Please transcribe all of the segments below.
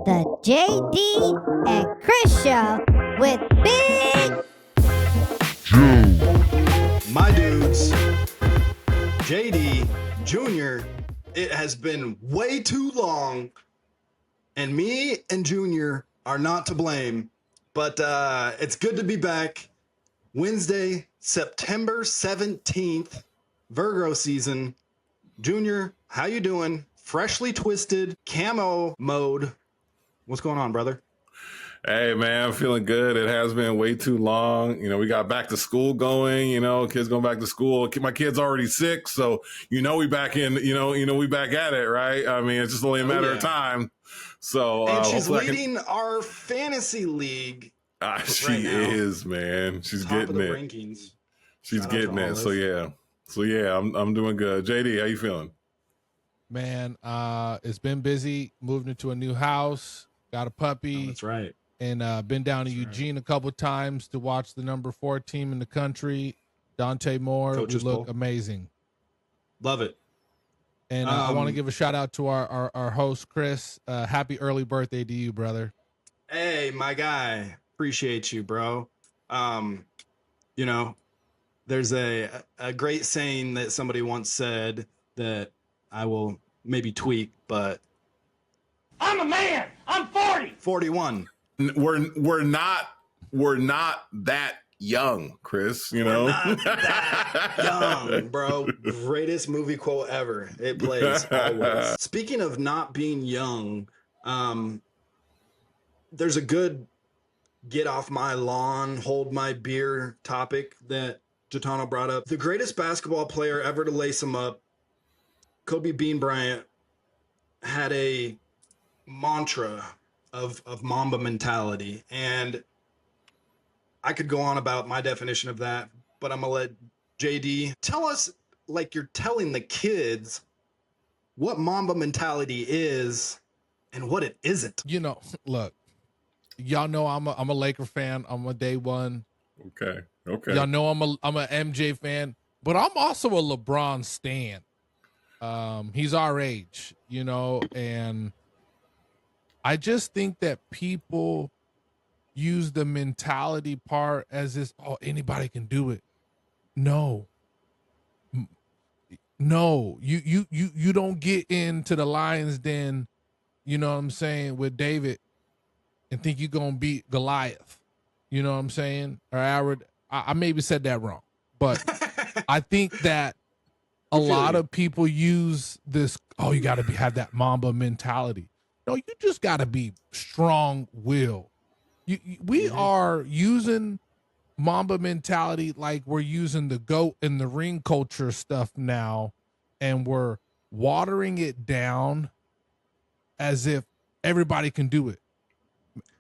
The JD and Chris Show with Big Joe. My dudes, JD Jr., it has been way too long, and me and Junior are not to blame, but it's good to be back. Wednesday, September 17th, Virgo season. Junior, how you doing? Freshly twisted, camo mode. What's going on, brother? Hey, man, I'm feeling good. It has been way too long. You know, we got back to school going, kids going back to school. My kid's already sick, so, we back in, we back at it, right? I mean, it's just only a matter of time. So, and she's leading our fantasy league. She is, man. She's getting it. Rankings. She's getting it. So yeah, I'm doing good. JD, how you feeling? Man, it's been busy. Moved into a new house. Got a puppy. Oh, that's right. And been down to Eugene a couple of times to watch the number 4 team in the country. Dante Moore. Coaches look Bowl. Amazing. Love it. And I want to give a shout out to our host, Chris. Happy early birthday to you, brother. Hey, my guy. Appreciate you, bro. There's a great saying that somebody once said that I will maybe tweak, but I'm a man. I'm 40. 41. We're not that young, Chris, We're not that young, bro. Greatest movie quote ever. It plays always. Speaking of not being young, there's a good get off my lawn, hold my beer topic that Gitano brought up. The greatest basketball player ever to lace him up, Kobe Bean Bryant, had a mantra of Mamba mentality. And I could go on about my definition of that, but I'm going to let JD tell us, like you're telling the kids, what Mamba mentality is and what it isn't. Look, y'all know I'm a Laker fan. I'm a day one. Okay. Y'all know I'm a MJ fan, but I'm also a LeBron stan. He's our age, and I just think that people use the mentality part as this, anybody can do it. No, you don't get into the Lions Den, you know what I'm saying, with David and think you're going to beat Goliath. You know what I'm saying? Or I maybe said that wrong, but I think that a lot of people use this, you got to have that Mamba mentality. No, you just got to be strong will. We are using Mamba mentality like we're using the GOAT and the ring culture stuff now, and we're watering it down as if everybody can do it.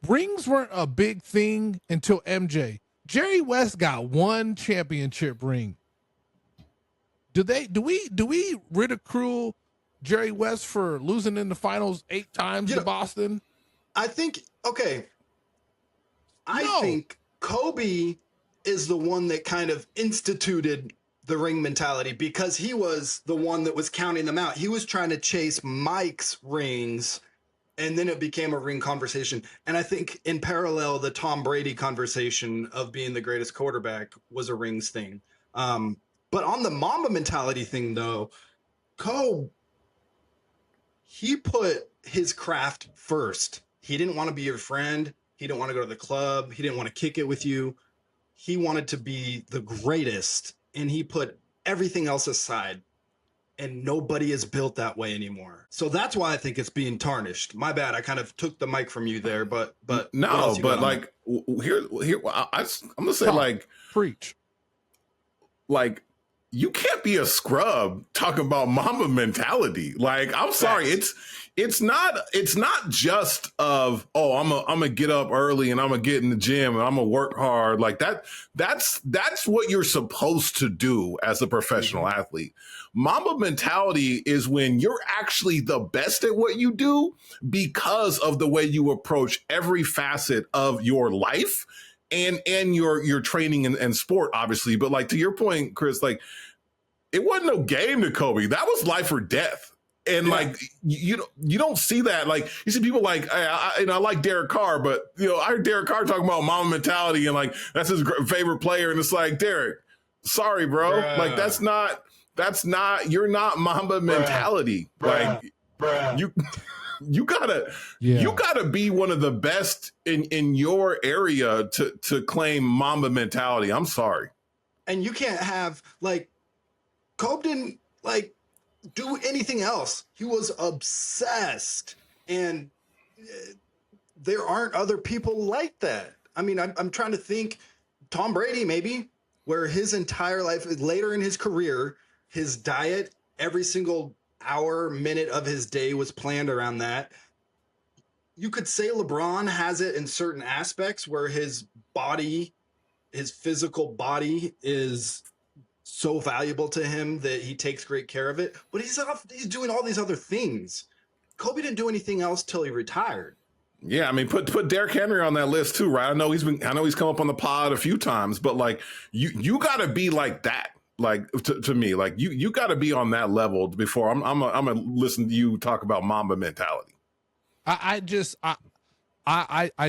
Rings weren't a big thing until MJ. Jerry West got 1 championship ring. Do we ridicule Jerry West for losing in the finals 8 times to Boston? I think Kobe is the one that kind of instituted the ring mentality because he was the one that was counting them out. He was trying to chase Mike's rings, and then it became a ring conversation. And I think in parallel, the Tom Brady conversation of being the greatest quarterback was a rings thing. But on the Mamba mentality thing, though, Kobe, he put his craft first. He didn't want to be your friend. He didn't want to go to the club. He didn't want to kick it with you. He wanted to be the greatest, and he put everything else aside. And nobody is built that way anymore. So that's why I think it's being tarnished. My bad. I kind of took the mic from you there, but no, but like here, I'm gonna say like preach. Like you can't be a scrub talking about Mamba mentality. Like I'm sorry, it's not just of I'm gonna get up early and I'm gonna get in the gym and I'm gonna work hard like that. That's what you're supposed to do as a professional athlete. Mamba mentality is when you're actually the best at what you do because of the way you approach every facet of your life and your training and sport, obviously. But like to your point, Chris, like it wasn't no game to Kobe. That was life or death. And like you don't see that. Like you see people like I like Derek Carr, but I heard Derek Carr talking about Mamba mentality and like that's his favorite player, and it's like Derek, sorry, bro, like that's not you're not Mamba mentality. Like you gotta be one of the best in your area to claim Mamba mentality. I'm sorry, and you can't have like Kobe didn't like do anything else. He was obsessed, and there aren't other people like that. I mean, I'm trying to think. Tom Brady, maybe, where his entire life, later in his career, his diet, every single hour, minute of his day was planned around that. You could say LeBron has it in certain aspects where his body, his physical body is so valuable to him that he takes great care of it, but he's doing all these other things. Kobe didn't do anything else till he retired. Yeah, I mean, put Derrick Henry on that list too, right? I know he's come up on the pod a few times, but like you got to be like that. Like to me, like you got to be on that level before I'm gonna listen to you talk about Mamba mentality. I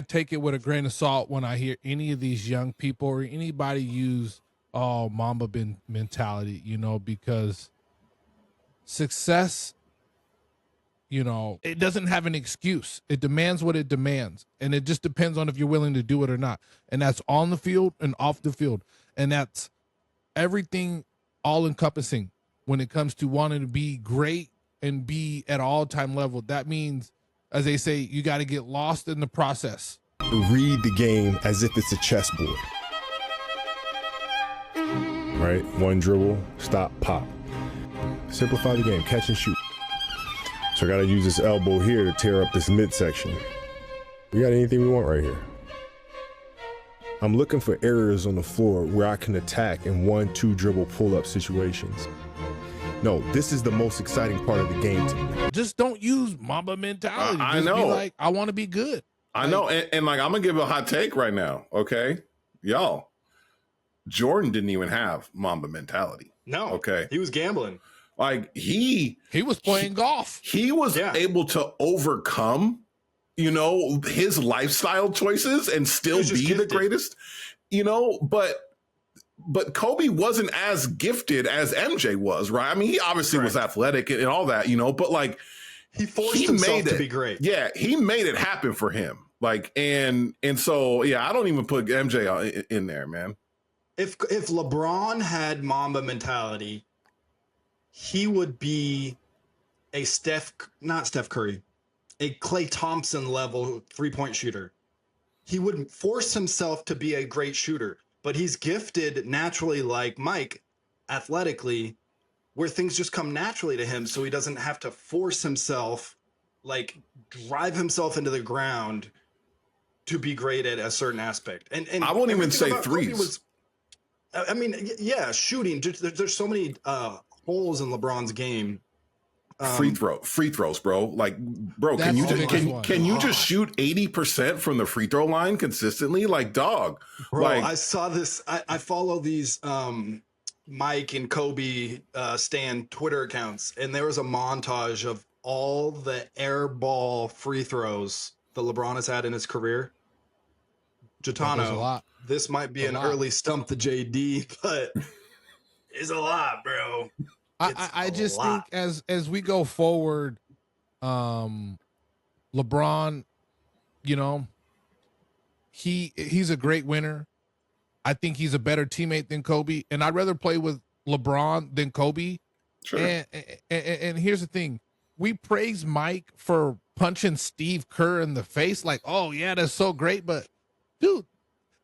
take it with a grain of salt when I hear any of these young people or anybody use Mamba mentality, because success, it doesn't have an excuse. It demands what it demands, and it just depends on if you're willing to do it or not. And that's on the field and off the field, and that's everything all encompassing when it comes to wanting to be great and be at all-time level. That means, as they say, you got to get lost in the process. Read the game as if it's a chessboard. Right? One dribble, stop, pop. Simplify the game, catch and shoot. So I got to use this elbow here to tear up this midsection. We got anything we want right here. I'm looking for areas on the floor where I can attack in 1-2 dribble pull-up situations. No, this is the most exciting part of the game to me. Just don't use Mamba mentality. I Just know. Be like, I want to be good. I know. And like, I'm going to give a hot take right now. Okay. Y'all, Jordan didn't even have Mamba mentality. No. Okay. He was gambling. Like he was playing golf. He was able to overcome, his lifestyle choices and still be the greatest, but Kobe wasn't as gifted as MJ was, right? I mean, he obviously was athletic and all that, but like he forced himself to be great. Yeah, he made it happen for him. Like, and so, yeah, I don't even put MJ in there, man. If LeBron had Mamba mentality, he would be not Steph Curry, a Klay Thompson level 3-point shooter. He wouldn't force himself to be a great shooter, but he's gifted naturally, like Mike, athletically, where things just come naturally to him. So he doesn't have to force himself, like drive himself into the ground to be great at a certain aspect. And I won't even say threes. Shooting. There's so many holes in LeBron's game. Free throws, bro. Like, bro, can you just shoot 80% from the free throw line consistently? Like, dog. Bro, like, I saw this. I follow these Mike and Kobe Stan Twitter accounts, and there was a montage of all the air ball free throws that LeBron has had in his career. Gitano, this might be an early stump to JD, but it's a lot, bro. I just think as we go forward, LeBron, he's a great winner. I think he's a better teammate than Kobe, and I'd rather play with LeBron than Kobe. Sure. And here's the thing: we praise Mike for punching Steve Kerr in the face, like, oh yeah, that's so great, but dude,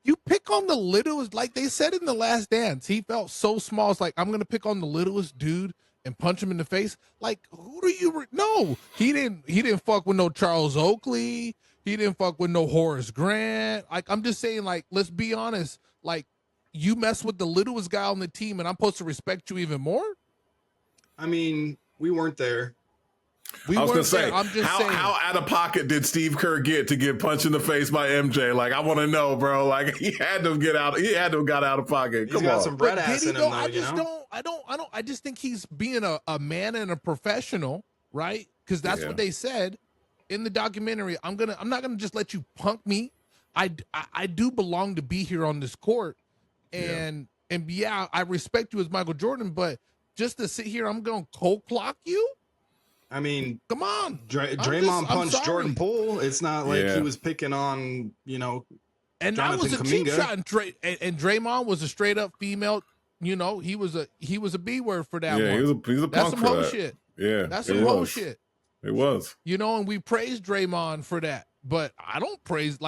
you pick on the littlest, like they said in The Last Dance. He felt so small. It's like, I'm going to pick on the littlest dude and punch him in the face. Like, who do you no, he didn't fuck with no Charles Oakley. He didn't fuck with no Horace Grant. Like, I'm just saying, like, let's be honest. Like, you mess with the littlest guy on the team and I'm supposed to respect you even more? I mean, we weren't there. I was going to say, how out of pocket did Steve Kerr get to get punched in the face by MJ? Like, I want to know, bro. Like, he had to have got out of pocket. Come He's got on. some bread ass in him, though, I just think he's being a man and a professional, right? Because that's what they said in the documentary. I'm not gonna just let you punk me. I do belong to be here on this court, and I respect you as Michael Jordan, but just to sit here, I'm gonna cold clock you. I mean, come on, Draymond punched Jordan Poole. It's not like he was picking on, and Jonathan that was a cheap Kuminga. shot. And Draymond was a straight up female. He was a B word for that one. Yeah, he was a That's punk some for whole that. shit. Yeah, that's some whole shit. It was. And we praised Draymond for that, but I don't praise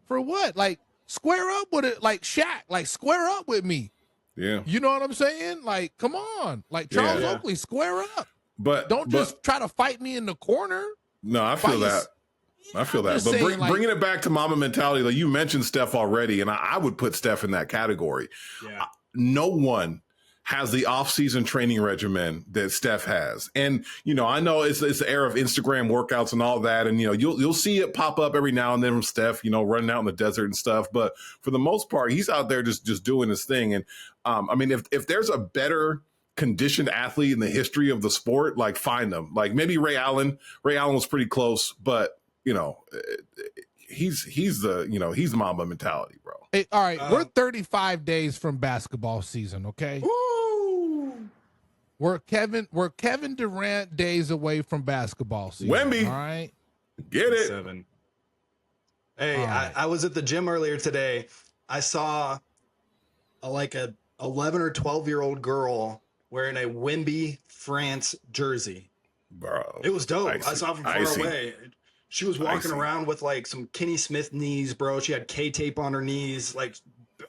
for what? Like square up with it, like Shaq. Like square up with me. Yeah. You know what I'm saying? Like, come on. Like Charles Oakley, square up. But don't just try to fight me in the corner. No, I feel that. I feel that. But bringing it back to Mamba mentality, like you mentioned Steph already, and I would put Steph in that category. Yeah. No one has the off-season training regimen that Steph has. And, I know it's the era of Instagram workouts and all that. And, you'll see it pop up every now and then from Steph, running out in the desert and stuff. But for the most part, he's out there just doing his thing. And if there's a better conditioned athlete in the history of the sport, like find them. Like maybe Ray Allen. Ray Allen was pretty close, but, he's Mamba mentality, bro. Hey, all right, we're 35 days from basketball season, okay? Woo! We're Kevin Durant days away from baskall season. Wemby. All right. Get it. 7. Hey, right. I was at the gym earlier today. I saw a 11 or 12-year-old girl wearing a Wemby France jersey. Bro. It was dope. Icy. I saw it from far away. She was walking around with some Kenny Smith knees, bro. She had K-tape on her knees,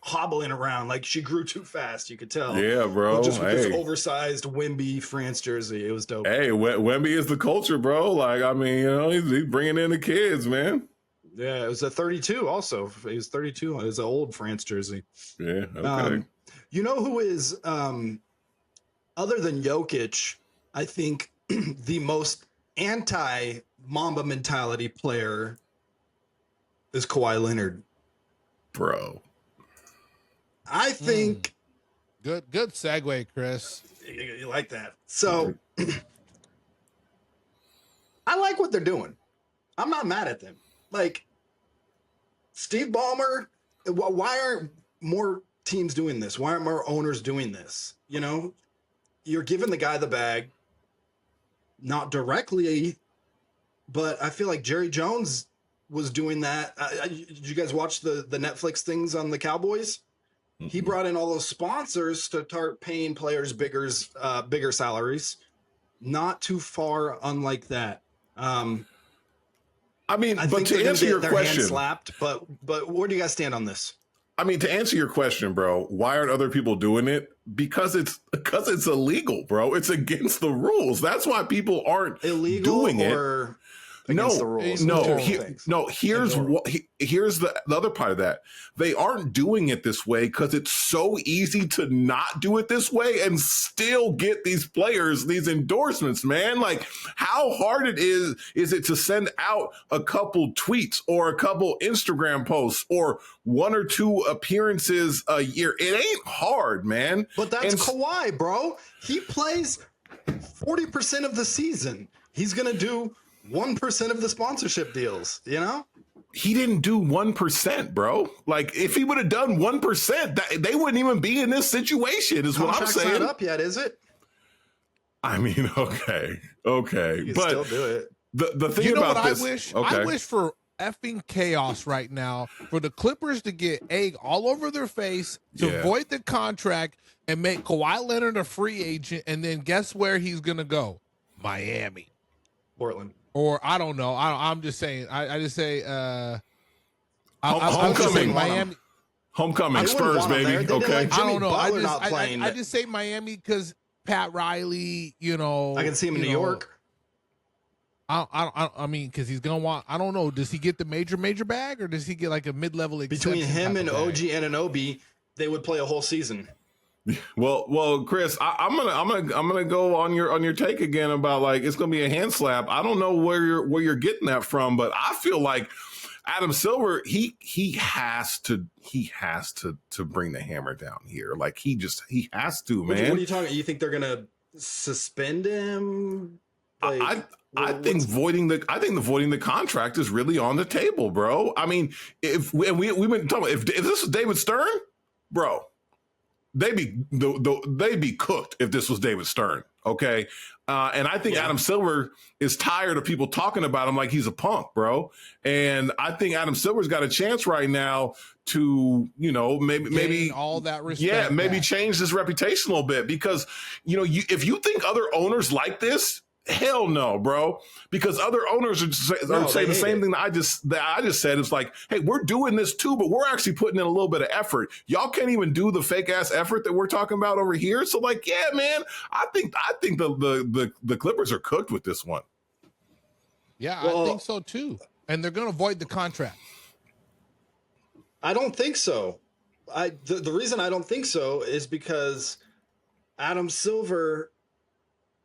hobbling around. Like she grew too fast, you could tell. Yeah, bro. But just with this oversized Wemby France jersey. It was dope. Hey, Wemby is the culture, bro. He's bringing in the kids, man. Yeah, it was a 32 also. It was 32. It was an old France jersey. Yeah, okay. You know who is, other than Jokic, I think the most anti-Mamba mentality player is Kawhi Leonard. Bro. I think... Good segue, Chris. You like that. So, I like what they're doing. I'm not mad at them. Steve Ballmer, why aren't more teams doing this? Why aren't more owners doing this? You're giving the guy the bag, not directly, but I feel like Jerry Jones was doing that. Did you guys watch the Netflix things on the Cowboys? Mm-hmm. He brought in all those sponsors to start paying players bigger salaries. Not too far unlike that. I but to answer your question, slapped. But where do you guys stand on this? To answer your question, bro, why aren't other people doing it? Because it's illegal, bro. It's against the rules. That's why people aren't doing it. Against the rules. Here's the other part of that. They aren't doing it this way because it's so easy to not do it this way and still get these players these endorsements, man. Like how hard it is it to send out a couple tweets or a couple Instagram posts or 1 or 2 appearances a year? It ain't hard, man. But that's Kawhi, bro. He plays 40% of the season. He's going to do 1% of the sponsorship deals, He didn't do 1%, bro. Like if he would have done 1%, they wouldn't even be in this situation. Is what I'm saying. Not up yet, is it? Okay, you can but still do it. The thing about this, I wish for effing chaos right now for the Clippers to get egg all over their face to void the contract and make Kawhi Leonard a free agent, and then guess where he's gonna go? Miami, Portland. Or I don't know. I'm just saying. I just say homecoming, Miami. Homecoming, Spurs, baby. Okay, like I don't know. I just say Miami because Pat Riley. I can see him in New York. I mean, because he's gonna want. I don't know. Does he get the major bag, or does he get like a mid-level? Between him and OG Anunoby, they would play a whole season. Well, Chris, I'm gonna go on your take again about like it's gonna be a hand slap. I don't know where you're getting that from, but I feel like Adam Silver he has to bring the hammer down here. Like he has to, man. What are you talking? You think they're gonna suspend him? Like, I think voiding the contract is really on the table, bro. I mean, if we've been talking about, if this was David Stern, bro, they'd be cooked if this was David Stern. Okay. And I think Adam Silver is tired of people talking about him like he's a punk, bro. And I think Adam Silver's got a chance right now to, maybe all that respect. Yeah, maybe change his reputation a little bit because, if you think other owners like this, hell no, bro. Because other owners are saying the same thing that I just said. It's like, hey, we're doing this too, but we're actually putting in a little bit of effort. Y'all can't even do the fake ass effort that we're talking about over here. So, like, yeah, man, I think the Clippers are cooked with this one. Yeah, I think so too. And they're going to void the contract. I don't think so. The reason I don't think so is because Adam Silver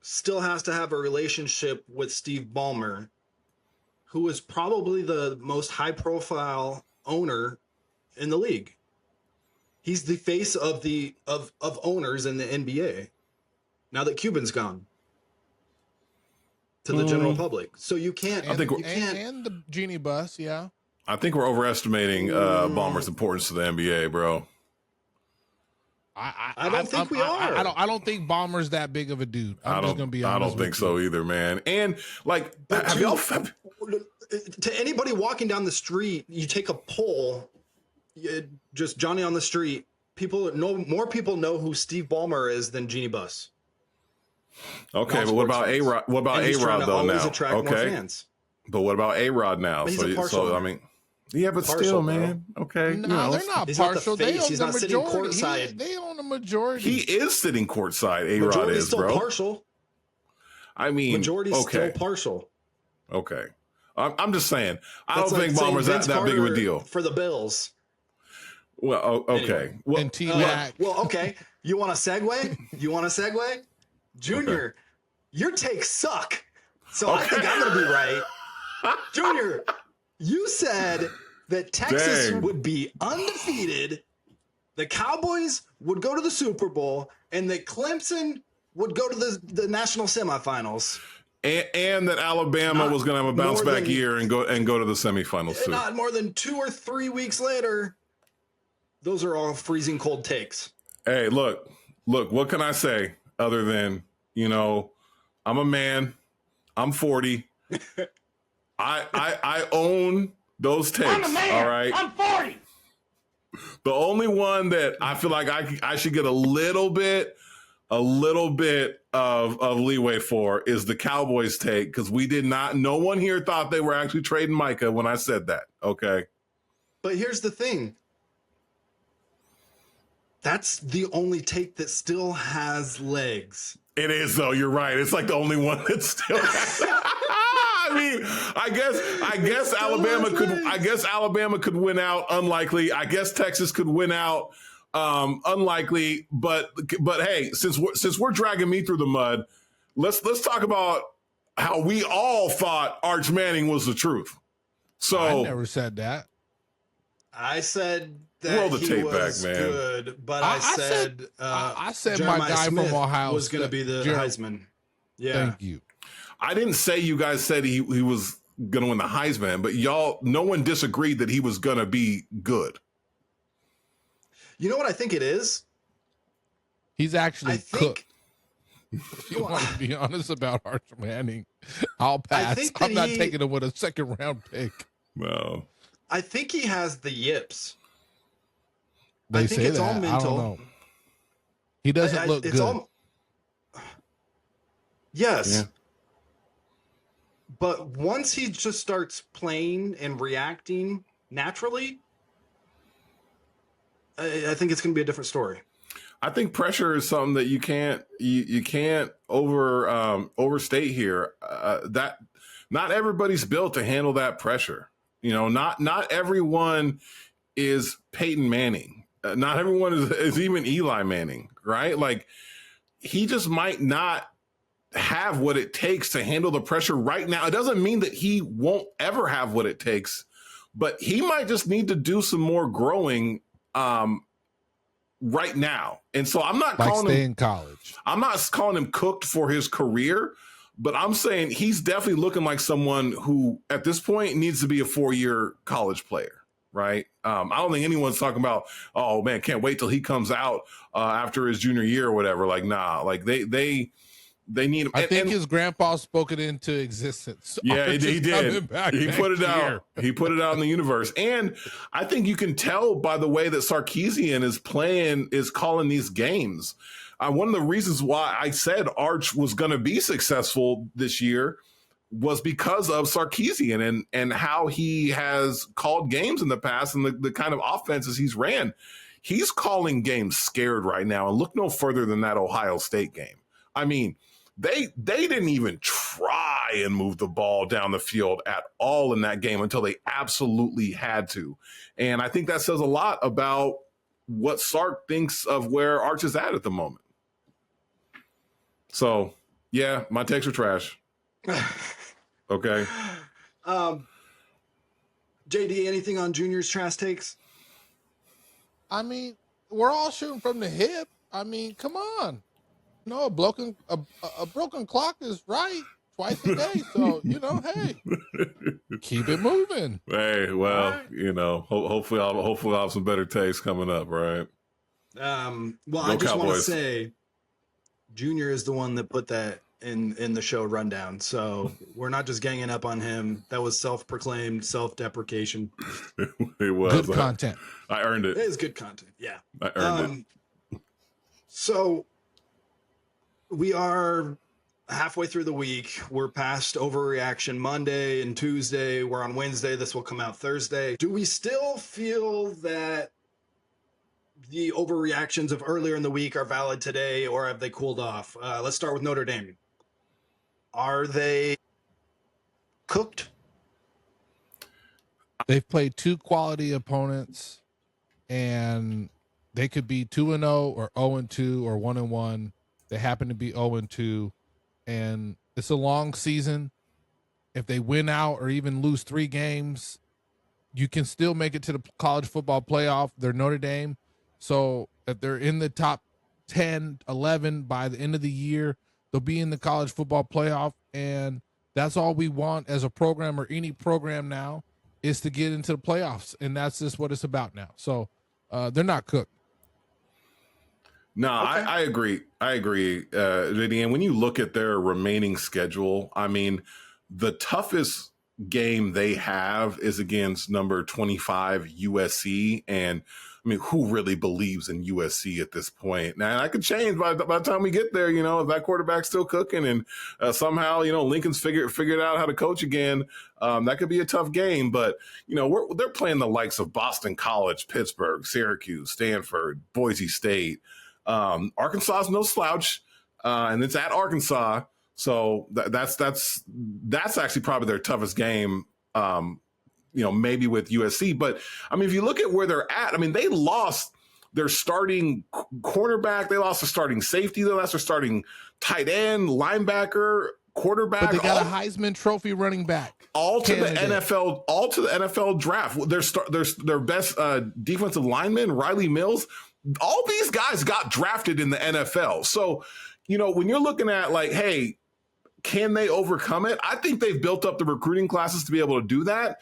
still has to have a relationship with Steve Ballmer, who is probably the most high-profile owner in the league. He's the face of owners in the NBA. Now that Cuban's gone to the general public, so you can't. And the genie bus, yeah. I think we're overestimating Ballmer's importance to the NBA, bro. I don't think we are. I don't think Ballmer's that big of a dude. I'm just gonna be honest. I don't think so either, man. And like, to anybody walking down the street, you take a poll, just Johnny on the street. More people know who Steve Ballmer is than Jeannie Buss. Okay, but what about A-Rod? What about A-Rod though now? More fans. But what about A-Rod now? So I mean. Yeah, but partial, still, man. Bro. Okay. No, they're not partial. They own the majority. They own the majority. He is sitting courtside. A-Rod is, still bro. Partial. I mean, majority's still partial. Okay. I'm just saying. I don't think Ballmer's that big of a deal. For the Bills. Well, okay. Anyway. Well, and T-Mac. Okay. You want a segue? Junior, your takes suck. So I think I'm going to be right. Junior, you said that Texas would be undefeated, the Cowboys would go to the Super Bowl, and that Clemson would go to the national semifinals. And that Alabama was going to have a bounce back year and go to the semifinals too. Not more than 2 or 3 weeks later. Those are all freezing cold takes. Hey, look, what can I say other than, I'm a man, I'm 40. I own those takes. I'm a man. All right. I'm 40. The only one that I feel like I should get a little bit of leeway for is the Cowboys take, because no one here thought they were actually trading Micah when I said that. Okay. But here's the thing. That's the only take that still has legs. It is, though. You're right. It's like the only one that still has. I mean, I guess Alabama could win out. Unlikely. I guess Texas could win out. Unlikely. But hey, since we're dragging me through the mud, let's talk about how we all thought Arch Manning was the truth. So I never said that. I said that roll the tape was back, man. Good, but I said my guy Smith from Ohio was going to be the Heisman. Yeah, thank you. I didn't say you guys said he was going to win the Heisman, but no one disagreed that he was going to be good. You know what I think it is? He's actually cooked. If you want to be honest about Arch Manning, I'll pass. I'm not taking him with a second round pick. No. I think he has the yips. I think it's all mental. I don't know. He doesn't look good. Yes. Yeah. But once he just starts playing and reacting naturally, I think it's going to be a different story. I think pressure is something that you can't overstate here. That not everybody's built to handle that pressure. Not everyone is Peyton Manning. Not everyone is even Eli Manning, right? Like, he just might not have what it takes to handle the pressure right now. It doesn't mean that he won't ever have what it takes, but he might just need to do some more growing right now. And so I'm not calling him in college. I'm not calling him cooked for his career, But I'm saying he's definitely looking like someone who, at this point, needs to be a 4-year college player, right? I don't think anyone's talking about, oh man, can't wait till he comes out after his junior year or whatever. Like, nah, like they need him. I think his grandpa spoke it into existence. Yeah, he did. He put it out. He put it out in the universe. And I think you can tell by the way that Sarkisian is calling these games. One of the reasons why I said Arch was going to be successful this year was because of Sarkisian and how he has called games in the past and the kind of offenses he's ran. He's calling games scared right now. And look no further than that Ohio State game. I mean, they didn't even try and move the ball down the field at all in that game until they absolutely had to. And I think that says a lot about what Sark thinks of where Arch is at the moment. So, yeah, my takes are trash. Okay. JD, anything on Junior's trash takes? I mean, we're all shooting from the hip. I mean, come on. No, a broken clock is right twice a day. So, hey, keep it moving. Hey, well, right. Hopefully I'll have some better takes coming up, right? Well, I just want to say Junior is the one that put that in the show rundown. So we're not just ganging up on him. That was self-proclaimed self-deprecation. It was good content. I earned it. It is good content. Yeah. I earned it. So we are halfway through the week. We're past Overreaction Monday and Tuesday. We're on Wednesday. This will come out Thursday. Do we still feel that the overreactions of earlier in the week are valid today, or have they cooled off? Let's start with Notre Dame. Are they cooked? They've played 2 quality opponents, and they could be 2-0 or 0-2 or 1-1. They happen to be 0-2, and it's a long season. If they win out or even lose 3 games, you can still make it to the college football playoff. They're Notre Dame. So if they're in the top 10, 11 by the end of the year, they'll be in the college football playoff. And that's all we want as a program, or any program now, is to get into the playoffs. And that's just what it's about now. So they're not cooked. No, okay. I agree. JD, and when you look at their remaining schedule, I mean, the toughest game they have is against number 25 USC. And I mean, who really believes in USC at this point? Now, that could change by the time we get there, if that quarterback's still cooking and somehow, Lincoln's figured out how to coach again. That could be a tough game, but, they're playing the likes of Boston College, Pittsburgh, Syracuse, Stanford, Boise State. Arkansas is no slouch, and it's at Arkansas. So that's actually probably their toughest game, maybe with USC. But, I mean, if you look at where they're at, I mean, they lost their starting cornerback. They lost their starting safety. They lost their starting tight end, linebacker, quarterback. But they got a Heisman Trophy running back. All to the NFL draft. Their best defensive lineman, Riley Mills. All these guys got drafted in the NFL. So, when you're looking at like, hey, can they overcome it? I think they've built up the recruiting classes to be able to do that.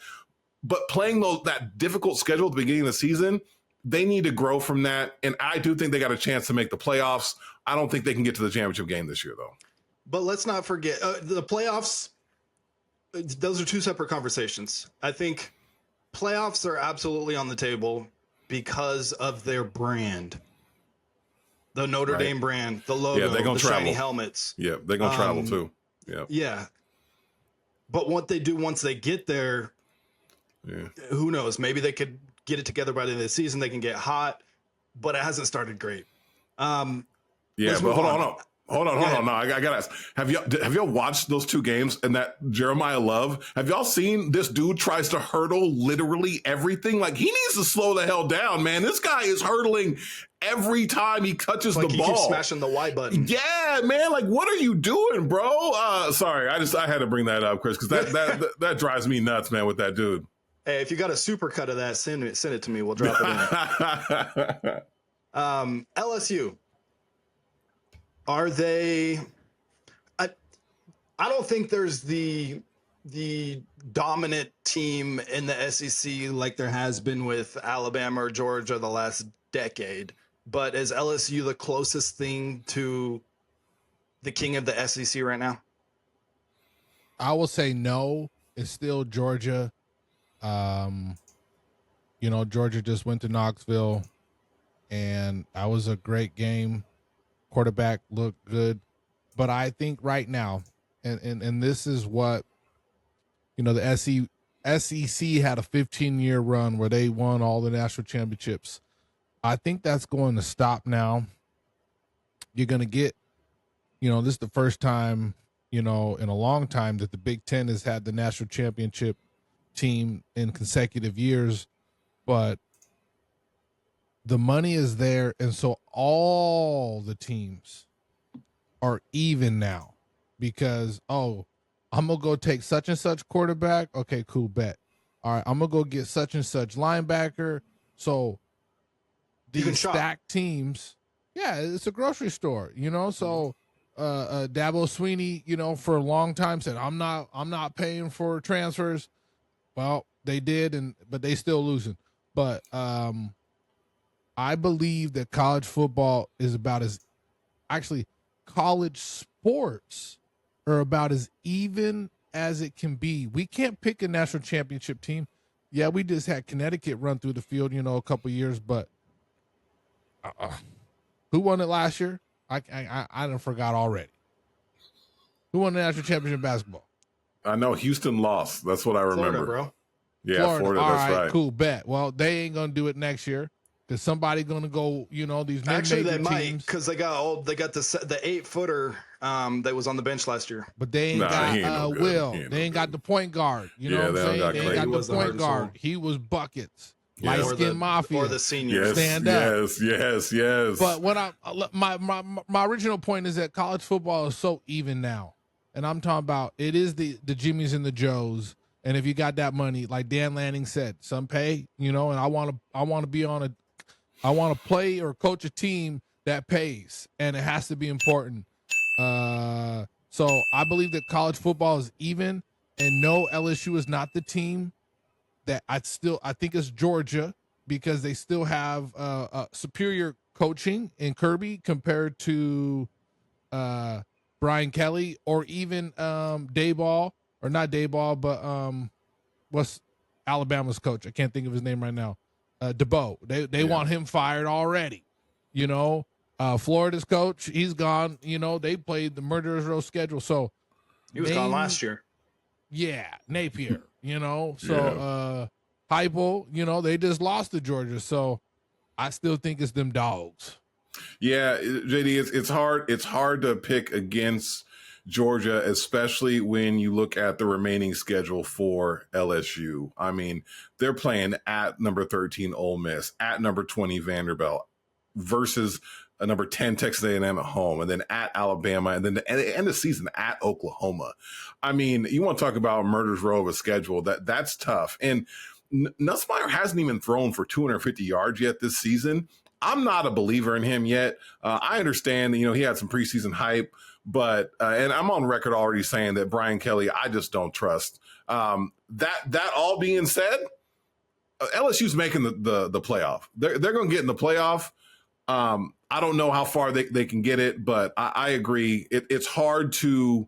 But playing that difficult schedule at the beginning of the season, they need to grow from that. And I do think they got a chance to make the playoffs. I don't think they can get to the championship game this year, though. But let's not forget the playoffs. Those are 2 separate conversations. I think playoffs are absolutely on the table because of their brand. The Notre Dame brand, the logo, they're gonna the travel. shiny helmets. Yeah, they're going to travel too. Yeah. Yeah. But what they do once they get there, who knows? Maybe they could get it together by the end of the season. They can get hot, but it hasn't started great. But hold on. No, I gotta ask. Have y'all watched those 2 games and that Jeremiah Love? Have y'all seen this dude tries to hurdle literally everything? Like, he needs to slow the hell down, man. This guy is hurdling every time he touches the ball. He keeps smashing the Y button. Yeah, man. Like, what are you doing, bro? Sorry, I had to bring that up, Chris, because that drives me nuts, man, with that dude. Hey, if you got a super cut of that, send it to me. We'll drop it in. LSU. Are they? I don't think there's the dominant team in the SEC like there has been with Alabama or Georgia the last decade. But is LSU the closest thing to the king of the SEC right now? I will say no. It's still Georgia. Georgia just went to Knoxville, and that was a great game. Quarterback looked good. But I think right now, and this is what, the SEC had a 15-year run where they won all the national championships. I think that's going to stop now. You're going to get, this is the first time, in a long time that the Big Ten has had the national championship team in consecutive years. But the money is there, and so all the teams are even now because, I'm going to go take such and such quarterback. Okay, cool, bet. All right, I'm going to go get such and such linebacker. So these stacked teams, yeah, it's a grocery store, so Dabo Sweeney, for a long time said, I'm not paying for transfers. Well, they did, but they still losing. But I believe that college football is college sports are about as even as it can be. We can't pick a national championship team. Yeah, we just had Connecticut run through the field, a couple years, but who won it last year? I done forgot already. Who won the national championship in basketball? I know Houston lost. That's what I remember. Florida, bro. Yeah, Florida, that's right. Cool, bet. Well, they ain't going to do it next year. Is somebody going to go, these Actually, they teams? might, because they got the 8-footer that was on the bench last year. But they ain't got Will. They ain't got the point guard. You know what I'm saying? They ain't got the point guard. He was buckets. Light skin mafia. Or the seniors. Yes, stand up. Yes. But what my original point is that college football is so even now. And I'm talking about it is the Jimmies and the Joes. And if you got that money, like Dan Lanning said, some pay, and I want to play or coach a team that pays, and it has to be important. So I believe that college football is even, and no, LSU is not the team that I think it's Georgia, because they still have superior coaching in Kirby compared to Brian Kelly or even Dayball. Or not Dayball, but what's Alabama's coach? I can't think of his name right now. DeBow. They want him fired already. Florida's coach, he's gone. They played the murderer's row schedule. So he was gone last year. Yeah, Napier. So Heupel, they just lost to Georgia. So I still think it's them dogs. Yeah, JD, it's hard. It's hard to pick against Georgia, especially when you look at the remaining schedule for LSU. I mean, they're playing at number 13 Ole Miss, at number 20 Vanderbilt, versus a number 10 Texas A&M at home, and then at Alabama, and then the end of the season at Oklahoma. I mean, you want to talk about murder's row of a schedule. That's tough. And Nussmeier hasn't even thrown for 250 yards yet this season. I'm not a believer in him yet. I understand that, he had some preseason hype, but and I'm on record already saying that Brian Kelly, I just don't trust. That all being said, LSU's making the playoff. They're going to get in the playoff. I don't know how far they can get it, but I agree. It's hard to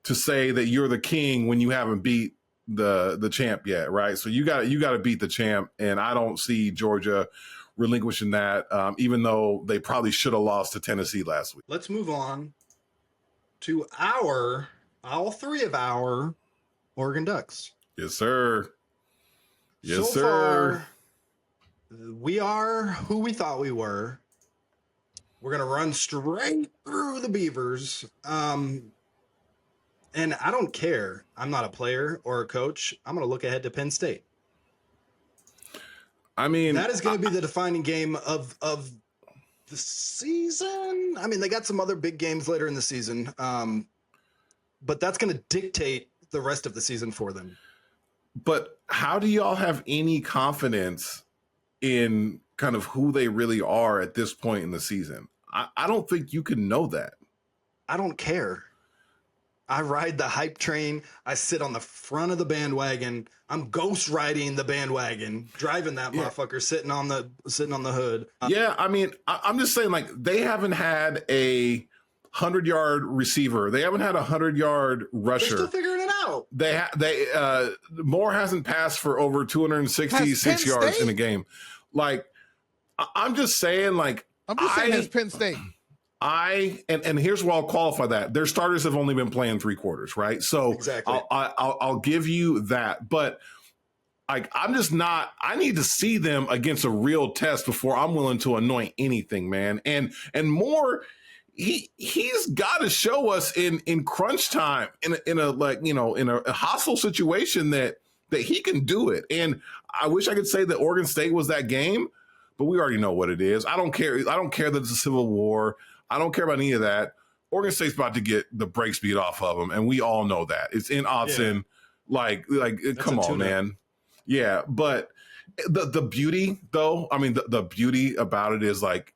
say that you're the king when you haven't beat the champ yet, right? So you got to beat the champ, and I don't see Georgia relinquishing that, even though they probably should have lost to Tennessee last week. Let's move on to all three of our Oregon Ducks. Yes, sir. Yes, so sir. Far, we are who we thought we were. We're going to run straight through the Beavers. And I don't care. I'm not a player or a coach. I'm going to look ahead to Penn State. I mean, that is going to be the defining game of the season. I mean, they got some other big games later in the season, but that's going to dictate the rest of the season for them. But how do y'all have any confidence in kind of who they really are at this point in the season? I don't think you can know that. I don't care. I ride the hype train. I sit on the front of the bandwagon. I'm ghost riding the bandwagon, driving that motherfucker, sitting on the hood. Yeah, I mean, I'm just saying, like, they haven't had a 100-yard receiver. They haven't had a 100-yard rusher. They're still figuring it out. Moore hasn't passed for over 266 yards in a game. Like, I'm just saying, like, I'm just saying it's Penn State. And here's where I'll qualify that. Their starters have only been playing 3 quarters, right? So exactly. I'll give you that. But like, I'm just not, I need to see them against a real test before I'm willing to anoint anything, man. And Moore, he's got to show us in crunch time, in a hostile situation that he can do it. And I wish I could say that Oregon State was that game, but we already know what it is. I don't care that it's a civil war. I don't care about any of that. Oregon State's about to get the brakes beat off of them, and we all know that. It's in Autzen. Yeah. Like come on, man. Yeah, but the beauty, though, I mean, the beauty about it is, like,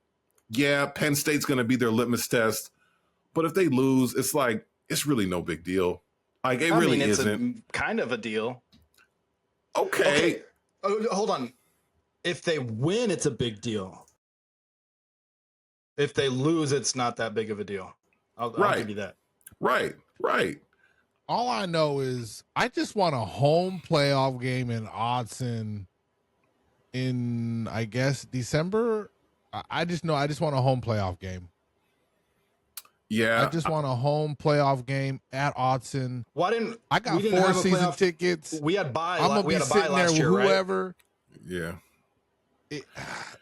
yeah, Penn State's going to be their litmus test, but if they lose, it's like, it's really no big deal. Like, it really isn't. Kind of a deal. Okay. Oh, hold on. If they win, it's a big deal. If they lose, it's not that big of a deal. I'll give you that. Right. All I know is I just want a home playoff game in Autzen in, I guess, December. I just know I just want a home playoff game. Yeah. I just want a home playoff game at Autzen. I got 4 season tickets. We had bye. I'm gonna be sitting there with whoever. Yeah.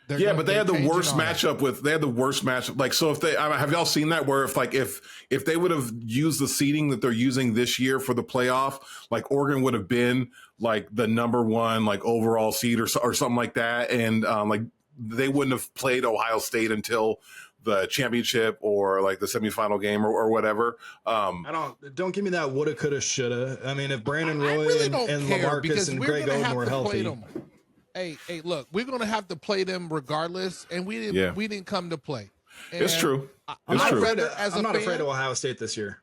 Yeah, but they had the worst matchup. Like, so if they, have y'all seen that, where if they would have used the seeding that they're using this year for the playoff, like, Oregon would have been like the number 1, like, overall seed or something like that. And like, they wouldn't have played Ohio State until the championship or like the semifinal game or whatever. Don't give me that woulda, coulda, shoulda. I mean, if Brandon Roy and LaMarcus and Greg Oden were healthy. Hey, look, we're gonna have to play them regardless, and we didn't come to play. And it's true. I'm not afraid of Ohio State this year.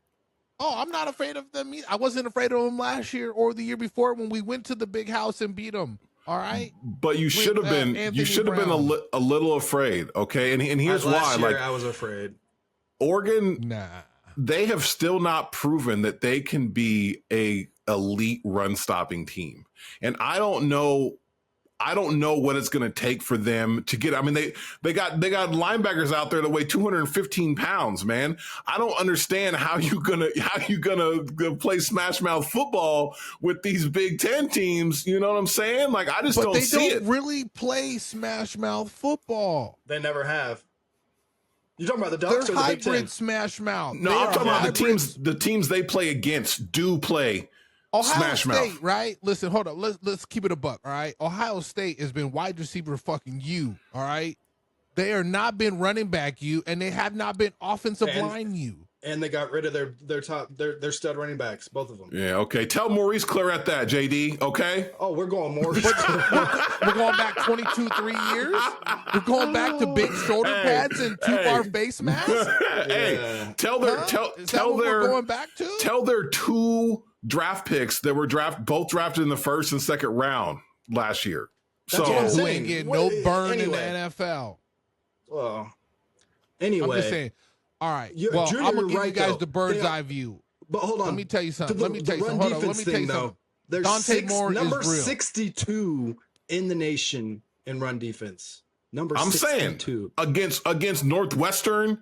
Oh, I'm not afraid of them either. I wasn't afraid of them last year or the year before when we went to the big house and beat them. All right, but you should have been. You should have been a little afraid. Okay, and here's why. Like, I was afraid. Oregon, they have still not proven that they can be a elite run stopping team, and I don't know what it's going to take for them to get. I mean, they got linebackers out there that weigh 215 pounds, man. I don't understand how you gonna play smash mouth football with these Big Ten teams. You know what I'm saying? Like, I just don't see it. They don't really play smash mouth football. They never have. You talking about the Ducks or the Big Ten? Hybrid smash mouth. No, I'm talking about the teams they play against do play. Ohio Smash State, mouth. right? Listen, hold up. Let's keep it a buck, all right? Ohio State has been wide receiver fucking you, all right? They are not been running back you, and they have not been offensive line you. And they got rid of their stud running backs, both of them. Yeah, okay. Tell Maurice Claret that, JD, okay? Oh, we're going Maurice. We're going back 3 years? We're going back to big shoulder pads and 2-bar face masks? Hey, tell their we're going back to? Tell their 2 draft picks that were both drafted in the 1st and 2nd round last year. That's so who ain't getting no burn in the NFL. Well, anyway. I'm just saying. All right. I'm going to give you guys the bird's eye view. But hold on. Let me tell you something. Hold on. There's Dante Moore number is real. 62 in the nation in run defense. I'm 62. saying against Northwestern.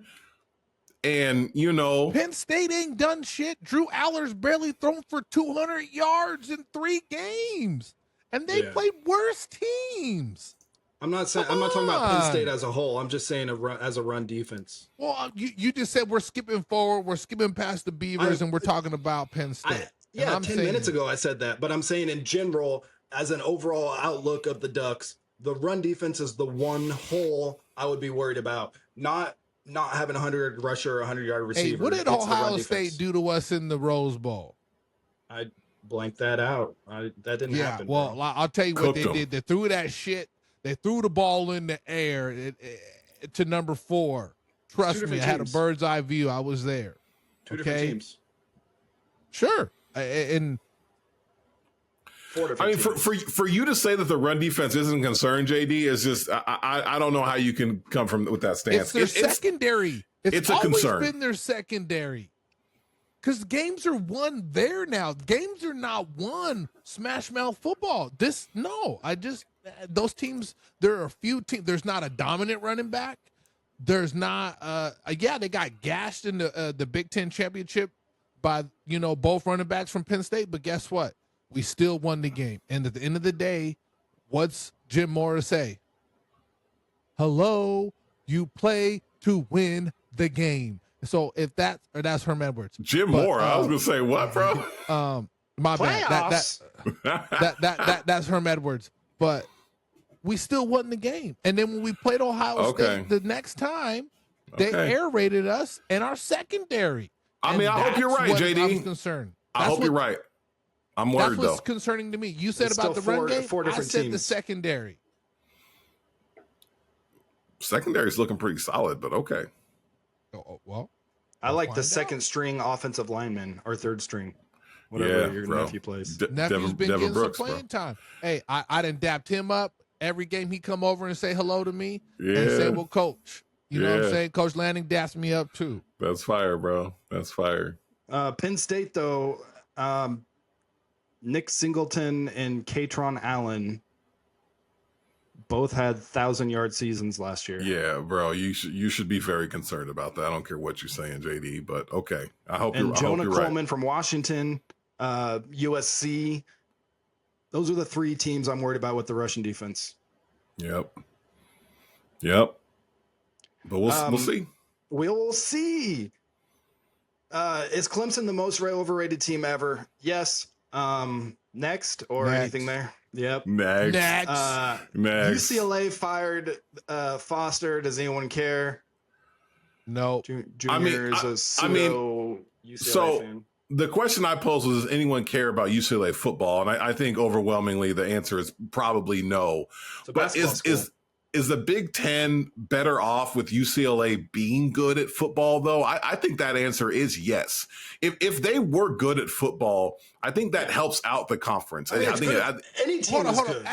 And, you know, Penn State ain't done shit. Drew Aller's barely thrown for 200 yards in 3 games. And they played worse teams. I'm not talking about Penn State as a whole. I'm just saying as a run defense. Well, you just said we're skipping forward. We're skipping past the Beavers, and we're talking about Penn State. 10 minutes ago I said that. But I'm saying in general, as an overall outlook of the Ducks, the run defense is the one hole I would be worried about. Not having a 100 rusher or 100-yard receiver. Hey, what did Ohio State do to us in the Rose Bowl? I blanked that out. That didn't happen. Well, bro. I'll tell you what they did. They threw that shit. They threw the ball in the air to number 4. Trust me, I had a bird's eye view. I was there. Two different teams. Sure. And I mean, for you to say that the run defense isn't concerned, JD, is just I don't know how you can come from with that stance. it's their secondary. It's a always concern. been their secondary. Because games are won there now. Games are not won smash mouth football. Those teams, there are a few teams. There's not a dominant running back. There's not, they got gashed in the Big Ten championship by, both running backs from Penn State. But guess what? We still won the game. And at the end of the day, what's Jim Mora say? Hello, you play to win the game. So if that's Herm Edwards. Jim Mora, I was gonna say what, bro? My bad. That's Herm Edwards. But we still won the game. And then when we played Ohio State the next time, they air raided us and our secondary. I mean, I hope you're right, JD. I'm concerned. I hope you're right. I'm worried that's what's though. concerning to me. You said It's about the run game. I said teams. the secondary. Secondary's looking pretty solid, but okay. Well, I like the second string offensive lineman or third string, whatever your nephew plays. Nephew's been getting some playing time. Hey, I done dapped him up every game. He come over and say hello to me and say, "Well, coach, you know what I'm saying?" Coach Lanning daps me up too. That's fire, bro. That's fire. Penn State though, Nick Singleton and Katron Allen both had 1,000-yard seasons last year. Yeah, bro, you should be very concerned about that. I don't care what you're saying, JD, but okay. I hope you're Coleman right. from Washington, USC. Those are the three teams I'm worried about with the Russian defense. Yep. But we'll see. We'll see. Is Clemson the most overrated team ever? Yes. Next or anything there? Yep. Next. UCLA fired Foster. Does anyone care? No. Junior is a pseudo UCLA fan. The question I posed was, does anyone care about UCLA football? And I think overwhelmingly the answer is probably no. But is the Big Ten better off with UCLA being good at football, though? I think that answer is yes. If they were good at football, I think that helps out the conference. Any team is good.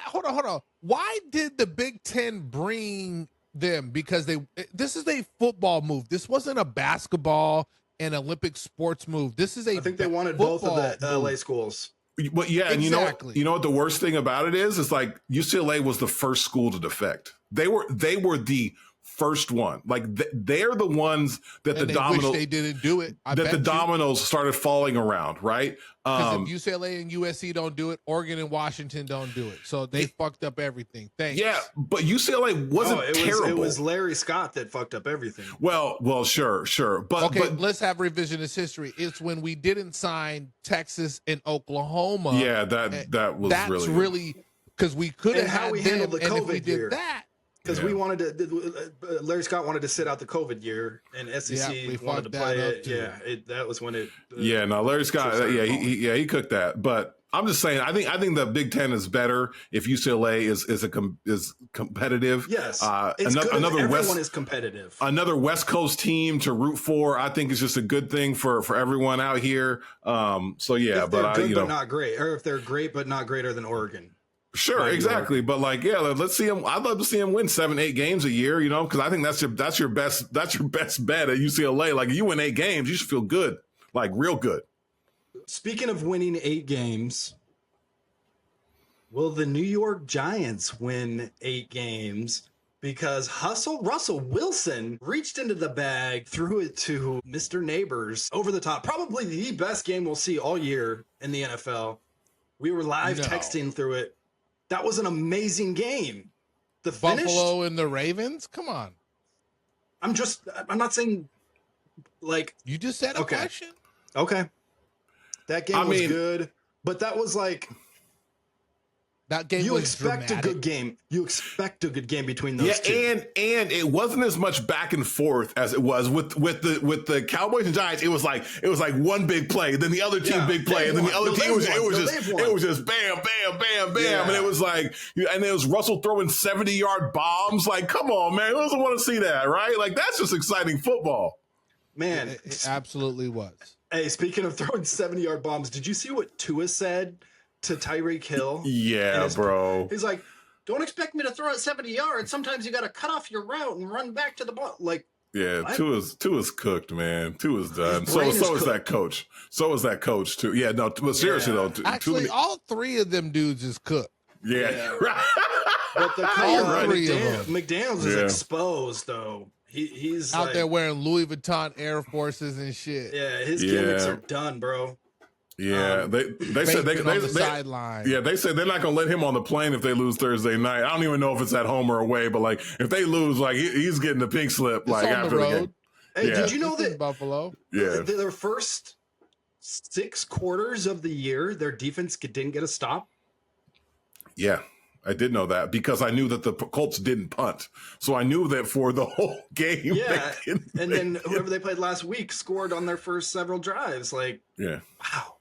Hold on. Why did the Big Ten bring them? Because this is a football move. This wasn't a basketball and Olympic sports move. I think they wanted both of the LA schools. But yeah, and exactly. you know what the worst thing about it is? It's like UCLA was the first school to defect. They were the first one. Like they're the ones that the dominoes. Wish they didn't do it. Dominoes started falling around, right? Because if UCLA and USC don't do it, Oregon and Washington don't do it. So they fucked up everything. Thanks. Yeah, but UCLA wasn't terrible. It was Larry Scott that fucked up everything. Well, sure. But let's have revisionist history. It's when we didn't sign Texas and Oklahoma. Yeah, that's really because we could have how we handled the COVID and if we year. did that. Because we wanted to, Larry Scott wanted to sit out the COVID year, and SEC wanted to play it. Yeah, that was when it. Larry Scott. He cooked that. But I'm just saying, I think the Big Ten is better if UCLA is competitive. Yes, everyone is competitive. Another West Coast team to root for, I think, is just a good thing for everyone out here. If they're good but not great, or if they're great but not greater than Oregon. Sure, exactly. But let's see him. I'd love to see him win 7-8 games a year, because I think that's your best bet at UCLA. Like, if you win 8 games, you should feel good, like real good. Speaking of winning 8 games, will the New York Giants win 8 games? Because Russell Wilson reached into the bag, threw it to Mr. Neighbors over the top. Probably the best game we'll see all year in the NFL. We were live texting through it. That was an amazing game. The Buffalo and the Ravens? Come on. I'm not saying like you just said a question. Okay. That game was good, but that was like that game was expect dramatic. a good game. You expect a good game between those two. And it wasn't as much back and forth as it was with the Cowboys and Giants. It was like one big play, then the other team big play, and then the other team it was just bam, bam, bam, bam, and it was like, and it was Russell throwing 70-yard bombs. Like, come on, man, who doesn't want to see that, right? Like, that's just exciting football. Man, it absolutely was. Hey, speaking of throwing 70-yard bombs, did you see what Tua said to Tyreek Hill? Yeah, bro. He's like, don't expect me to throw it 70 yards. Sometimes you got to cut off your route and run back to the ball. Like, yeah, what? Tua's cooked, man. Tua's done. So brain is is that coach. So is that coach too. Yeah, no, but seriously though. Actually, all three of them dudes is cooked. Yeah. But the McDaniels is exposed though. He's out there wearing Louis Vuitton Air Forces and shit. Yeah, his gimmicks are done, bro. Yeah, they said they on the sideline. Yeah, they said they're not gonna let him on the plane if they lose Thursday night. I don't even know if it's at home or away, but like if they lose, like he's getting the pink slip. It's like on after the road. the game. Hey, yeah. Did you know that Buffalo? Yeah, their first 6 quarters of the year, their defense didn't get a stop. Yeah. I did know that because I knew that the Colts didn't punt. So I knew that for the whole game. Yeah. And then whoever they played last week scored on their first several drives. Like, yeah. Wow.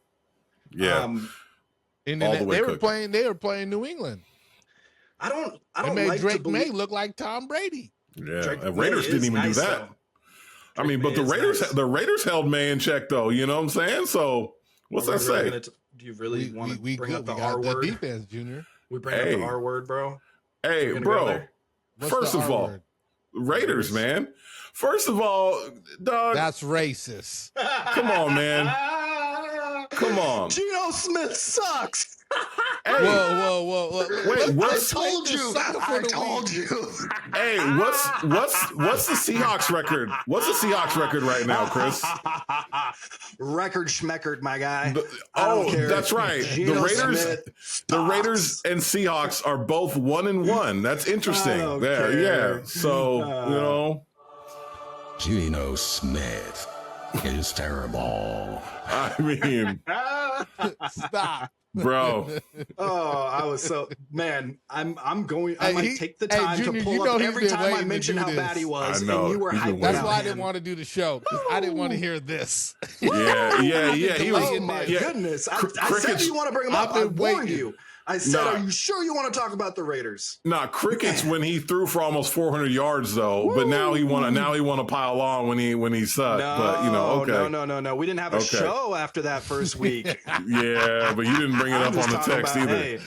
Yeah. And then they were playing New England. I don't made like Drake May look like Tom Brady. Yeah. And Raiders didn't even do that. I mean, but the Raiders held May in check though. You know what I'm saying? So what's that say? Do you really want to bring up the R word? Defense, Junior. We bring up the R word, bro. Hey, bro. First of all, Raiders, man. First of all, dog. That's racist. Come on, man. Come on. Geno Smith sucks. Hey. Whoa. Wait, I told you. Hey, what's the Seahawks record? What's the Seahawks record right now, Chris? Record schmeckard, my guy. That's right. Geno The Raiders and Seahawks are both 1-1. That's interesting. There, yeah. So, you know. Geno Smith is terrible. I mean, stop, bro. I was so I'm going. I might take the time Junior, to pull up every time I mention how bad he was. I know. And you were hyped. That's why I didn't want to do the show. I didn't want to hear this. Yeah. He was. Oh my goodness! I said you want to bring him up. I warned you. I said, are you sure you want to talk about the Raiders? Nah, crickets when he threw for almost 400 yards though, but now he want to pile on when he sucked. But you know, okay. No. We didn't have a show after that first week. Yeah, but you didn't bring it up on the text either.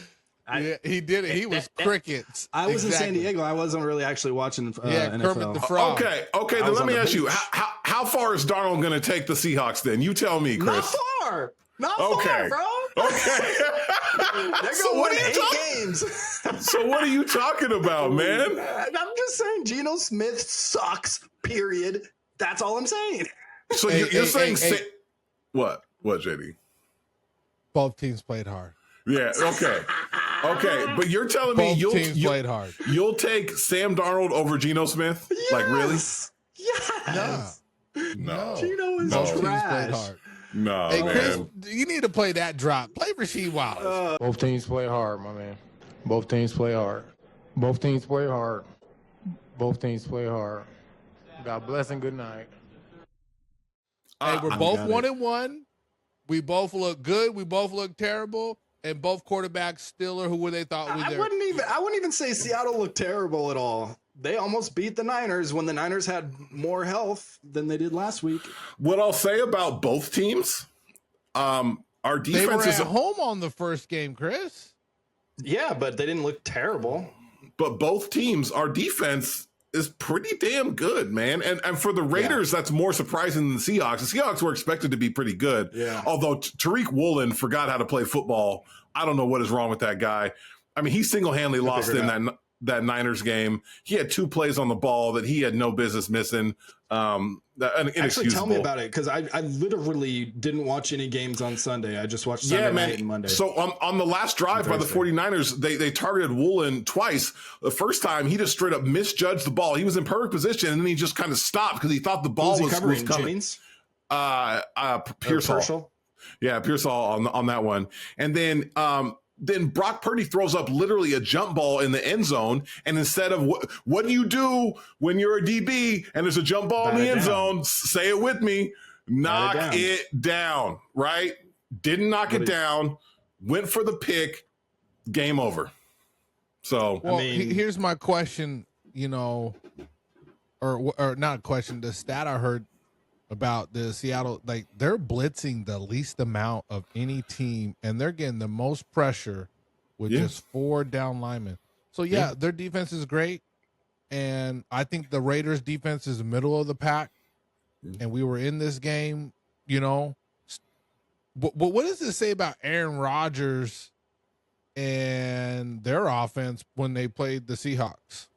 Yeah, he did it. He was crickets. I was in San Diego. I wasn't really actually watching NFL. Kermit the Frog. Okay. Then let me ask you, how far is Darnold going to take the Seahawks? Then you tell me, Chris. Not far, bro. Okay. They're going to win 8 games. So what are you talking about, man? I'm just saying Geno Smith sucks, period. That's all I'm saying. So you're saying what? What, JD? Both teams played hard. Yeah, okay. But you're telling me played hard. You'll take Sam Darnold over Geno Smith? Yes. Like really? Yes. No. Geno is Both teams trash. played hard. No, hey, man. Chris, you need to play that drop. Play Rasheed Wallace. Both teams play hard, my man. Both teams play hard. Both teams play hard. Both teams play hard. God bless and good night. Hey, we're both 1-1. We both look good. We both look terrible. And both quarterbacks still are who they thought we were. I wouldn't even say Seattle looked terrible at all. They almost beat the Niners when the Niners had more health than they did last week. What I'll say about both teams, our defense they were is at home on the first game, Chris. Yeah, but they didn't look terrible. But both teams, our defense is pretty damn good, man. And for the Raiders, that's more surprising than the Seahawks. The Seahawks were expected to be pretty good. Yeah. Although Tariq Woolen forgot how to play football. I don't know what is wrong with that guy. I mean, he single-handedly lost in that Niners game. He had 2 plays on the ball that he had no business missing. Actually, tell me about it, because I literally didn't watch any games on Sunday. I just watched Sunday night and Monday. So on the last drive by the 49ers, they targeted Woolen twice. The first time, he just straight up misjudged the ball. He was in perfect position, and then he just kind of stopped because he thought the ball was coming. Jennings? Pearsall. Yeah, Pearsall on that one. And then Brock Purdy throws up literally a jump ball in the end zone. And instead of what do you do when you're a DB and there's a jump ball in the end zone? Say it with me. Knock it down, right? Didn't knock it down. Went for the pick. Game over. So, well, here's my question, or not a question. The stat I heard about the Seattle. Like, they're blitzing the least amount of any team, and they're getting the most pressure with just 4 down linemen. So, their defense is great. And I think the Raiders' defense is the middle of the pack. And we were in this game, you know. But what does it say about Aaron Rodgers and their offense when they played the Seahawks?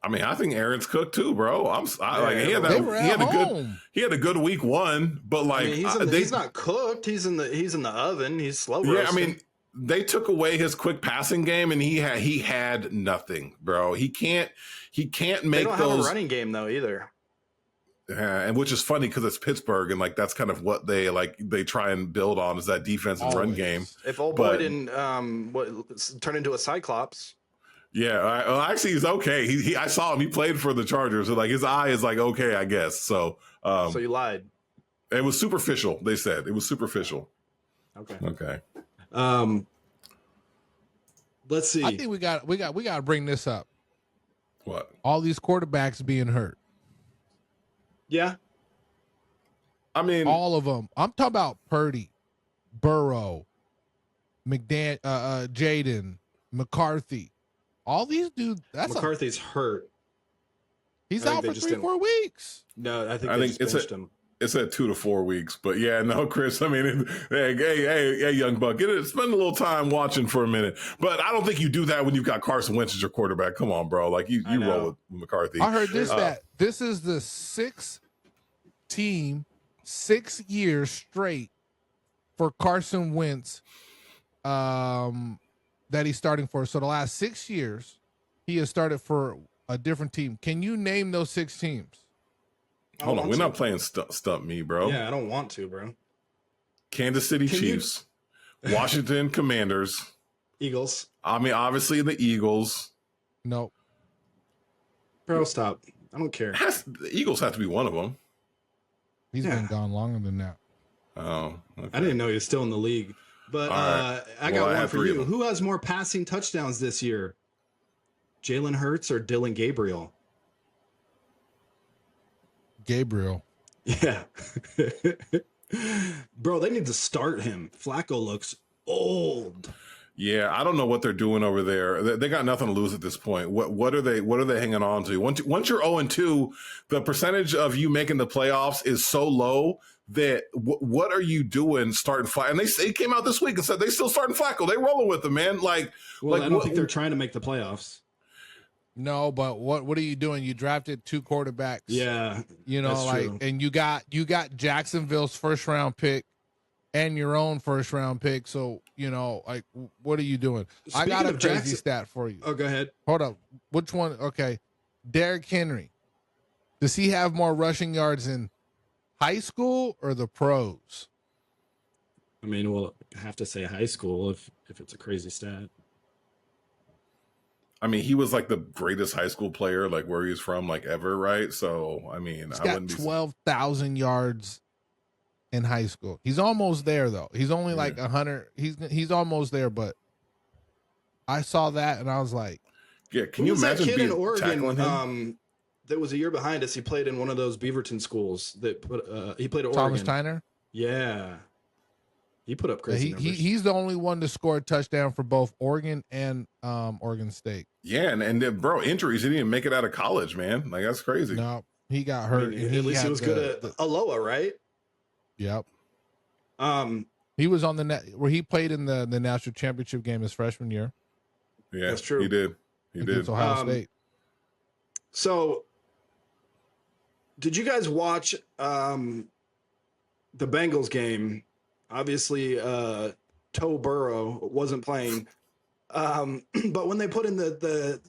I mean, I think Aaron's cooked too, bro. He had a good week 1, but like he's not cooked. He's in the oven. He's slow roasting. Yeah, I mean, they took away his quick passing game, and he had nothing, bro. He can't make they don't those have a running game though either. And which is funny because it's Pittsburgh, and like that's kind of what they try and build on is that defense and run game. If old boy didn't turn into a Cyclops. Yeah, actually, he's okay. I saw him. He played for the Chargers. So like his eye is like okay, I guess. So so you lied. It was superficial. They said it was superficial. Okay. Let's see. I think we got to bring this up. What? All these quarterbacks being hurt. Yeah. I mean, all of them. I'm talking about Purdy, Burrow, Jaden, McCarthy. All these dudes. McCarthy's hurt. He's out for 3-4 weeks. No, I think they benched him. It's at 2 to 4 weeks, but yeah, no, Chris. I mean, hey, young buck, spend a little time watching for a minute. But I don't think you do that when you've got Carson Wentz as your quarterback. Come on, bro. Like you roll with McCarthy. I heard that this is the 6th team, 6 years straight for Carson Wentz that he's starting for. So the last 6 years, he has started for a different team. Can you name those 6 teams? Hold on, we're not playing stump me, bro. Yeah, I don't want to, bro. Kansas City Chiefs, Washington Commanders, Eagles. I mean, obviously the Eagles. Nope. Bro, stop. I don't care. The Eagles have to be one of them. He's been gone longer than that. Oh, okay. I didn't know he was still in the league. But I got one for you. Who has more passing touchdowns this year? Jalen Hurts or Dylan Gabriel? Gabriel. Yeah. Bro, they need to start him. Flacco looks old. Yeah, I don't know what they're doing over there. They got nothing to lose at this point. What are they hanging on to? Once you're 0-2, the percentage of you making the playoffs is so low that what are you doing starting Flacco? And they came out this week and said they still starting Flacco. They rolling with him, man. I don't think they're trying to make the playoffs. No, but what are you doing? You drafted 2 quarterbacks. Yeah. You know, true. And you got Jacksonville's first round pick and your own first round pick. So, you know, what are you doing? I got a crazy stat for you. Oh, go ahead. Hold up. Which one? Okay. Derrick Henry. Does he have more rushing yards in high school or the pros? I mean, we'll have to say high school if it's a crazy stat. I mean, he was like the greatest high school player, like where he's from, like ever, right? So, I mean, he's got 12,000 yards in high school. He's almost there, though. He's only like 100. He's almost there, but I saw that and I was like, yeah. Can you imagine that kid being in Oregon? tackling him? That was a year behind us. He played in one of those Beaverton schools. He played at Oregon. Thomas Tyner. Yeah. He put up crazy numbers. He's the only one to score a touchdown for both Oregon and Oregon State. Yeah, and bro, injuries. He didn't make it out of college, man. Like that's crazy. No, he got hurt. I mean, at least he was good at Aloha, right? Yep. He was on the net where he played in the national championship game his freshman year. Yeah, that's true. He did. He did. Ohio State. So, did you guys watch the Bengals game? Obviously, Toe Burrow wasn't playing, but when they put in the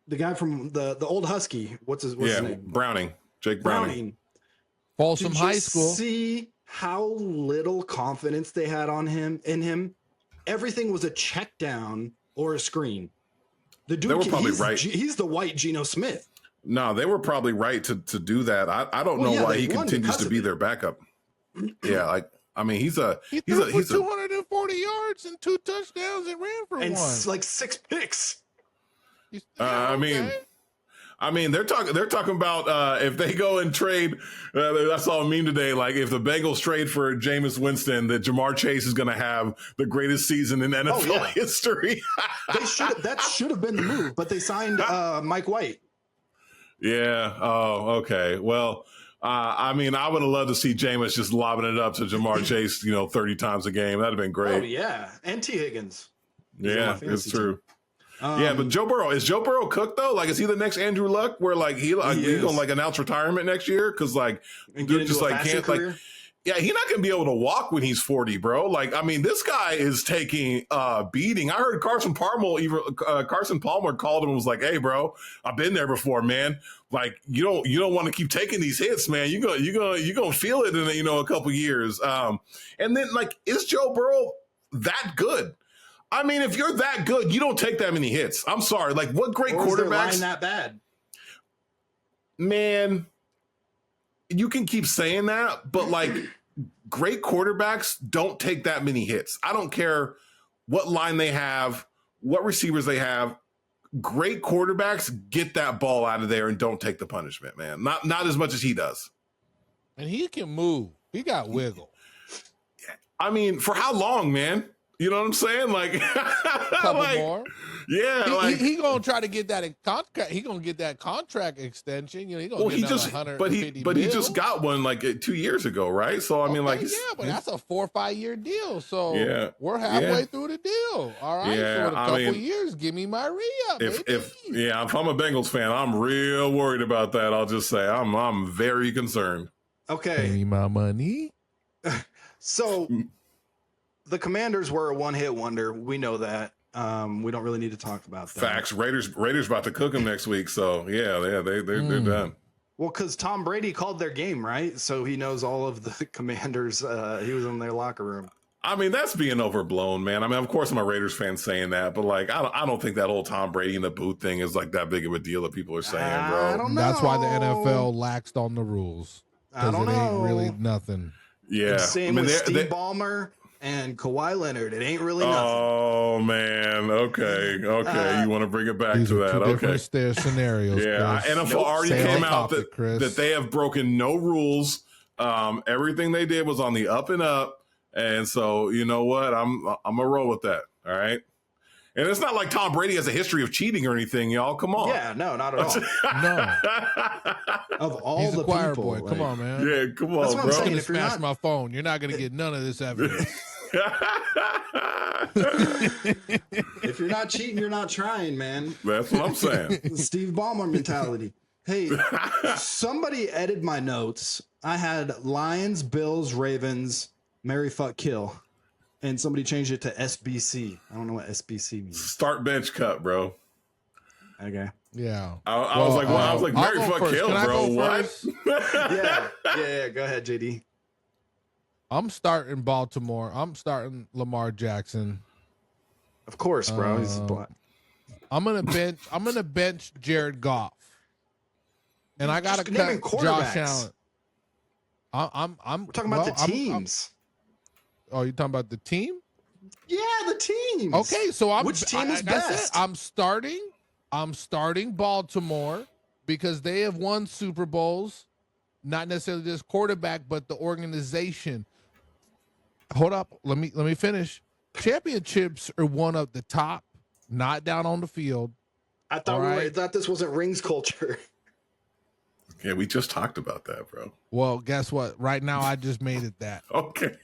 guy from the old Husky, what's his name? Browning, Jake Browning. Folsom High School. See how little confidence they had in him. Everything was a check down or a screen. The dude, they were probably right. He's the white Geno Smith. No, they were probably right to do that. I don't know why he continues to be their backup. Yeah, I mean, he's for 240 yards and 2 touchdowns and ran for and one. like 6 picks. I mean, I mean, they're talking about if they go and trade. I saw a meme today. Like if the Bengals trade for Jameis Winston, that Jamar Chase is going to have the greatest season in NFL history. That should have been the move, but they signed Mike White. Yeah. Oh, okay. Well, I mean, I would have loved to see Jameis just lobbing it up to Jamar Chase, 30 times a game. That'd have been great. Oh yeah, and T Higgins. Yeah, it's true. Yeah, but Joe Burrow, is Joe Burrow cooked though? Like, is he the next Andrew Luck where like he's gonna like announce retirement next year? Cause like dude just like can't career? like yeah, he's not gonna be able to walk when he's 40, bro. Like, I mean, this guy is taking beating. I heard Carson Palmer called him and was like, "Hey, bro, I've been there before, man. Like, you don't want to keep taking these hits, man. You're gonna feel it in a couple years." And then like, is Joe Burrow that good? I mean, if you're that good, you don't take that many hits. I'm sorry. Like, what great or quarterbacks? Is their line that bad? Man, you can keep saying that, but like, great quarterbacks don't take that many hits. I don't care what line they have, what receivers they have. Great quarterbacks get that ball out of there and don't take the punishment, man. Not as much as he does. And he can move. He got wiggle. I mean, for how long, man? You know what I'm saying? Like, couple like, more. Yeah, he gonna try to get that contract. He gonna get that contract extension. He gonna get he just got one like 2 years ago, right? So I mean, like, but that's a 4 or 5 year deal. So yeah, we're halfway through the deal. All right, yeah, so in a couple years, give me my re-up. If I'm a Bengals fan, I'm real worried about that. I'll just say I'm very concerned. Okay, pay me my money. So. The Commanders were a one-hit wonder. We know that. We don't really need to talk about that. Facts. Raiders about to cook them next week. So yeah, they're done. Well, because Tom Brady called their game, right? So he knows all of the Commanders. He was in their locker room. I mean, that's being overblown, man. I mean, of course, I'm a Raiders fan saying that, but like, I don't think that whole Tom Brady in the booth thing is like that big of a deal that people are saying, bro. I don't know. That's why the NFL laxed on the rules. I don't know. Ain't really nothing. Yeah. Same with Steve Ballmer and Kawhi Leonard. It ain't really nothing. Oh man. Okay. You want to bring it back to that? Okay. Scenarios. Yeah. NFL already came out that they have broken no rules. Everything they did was on the up and up, and so you know what? I'm gonna roll with that. All right. And it's not like Tom Brady has a history of cheating or anything, y'all. Come on. Yeah, no, not at all. No. Of all He's the choir people, boy. Come on, man. Yeah, come on, that's what bro. I'm saying. I'm If you're smash not, my phone. You're not gonna get none of this evidence. if you're not cheating, you're not trying, man. That's what I'm saying. Steve Ballmer mentality. Hey, somebody edited my notes. I had Lions, Bills, Ravens, Marry, Fuck, Kill. And somebody changed it to SBC. I don't know what SBC means. Start bench cut, bro. Okay. Yeah. I was like, Marry, Fuck, Kill, bro. What? Yeah. Go ahead, JD. I'm starting Baltimore. I'm starting Lamar Jackson. Of course, bro. He's black. I'm gonna bench Jared Goff. And I gotta cut Josh Allen. We're talking about the teams. Oh, you talking about the team? Yeah, the teams. Okay, so which team is best? I'm starting Baltimore because they have won Super Bowls, not necessarily just quarterback, but the organization. Hold up, let me finish. Championships are won up the top, not down on the field. I thought this wasn't rings culture. Yeah, we just talked about that, bro. Well, guess what? Right now, I just made it that. Okay.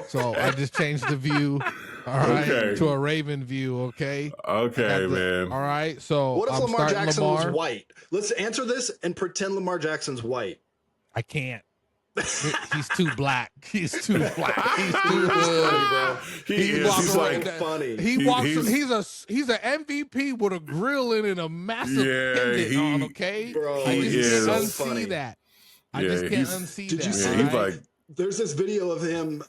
So I just changed the view, all right, to a Raven view, okay? Okay, man. All right, so what if I'm Lamar Jackson was white? Let's answer this and pretend Lamar Jackson's white. I can't. He's too black. He's too black. He's too good, bro. He's like funny. He's an MVP with a grill in and a massive pendant on. Okay, bro, I just can't so unsee funny. that. I just can't unsee that. Did you see? He's like, there's this video of him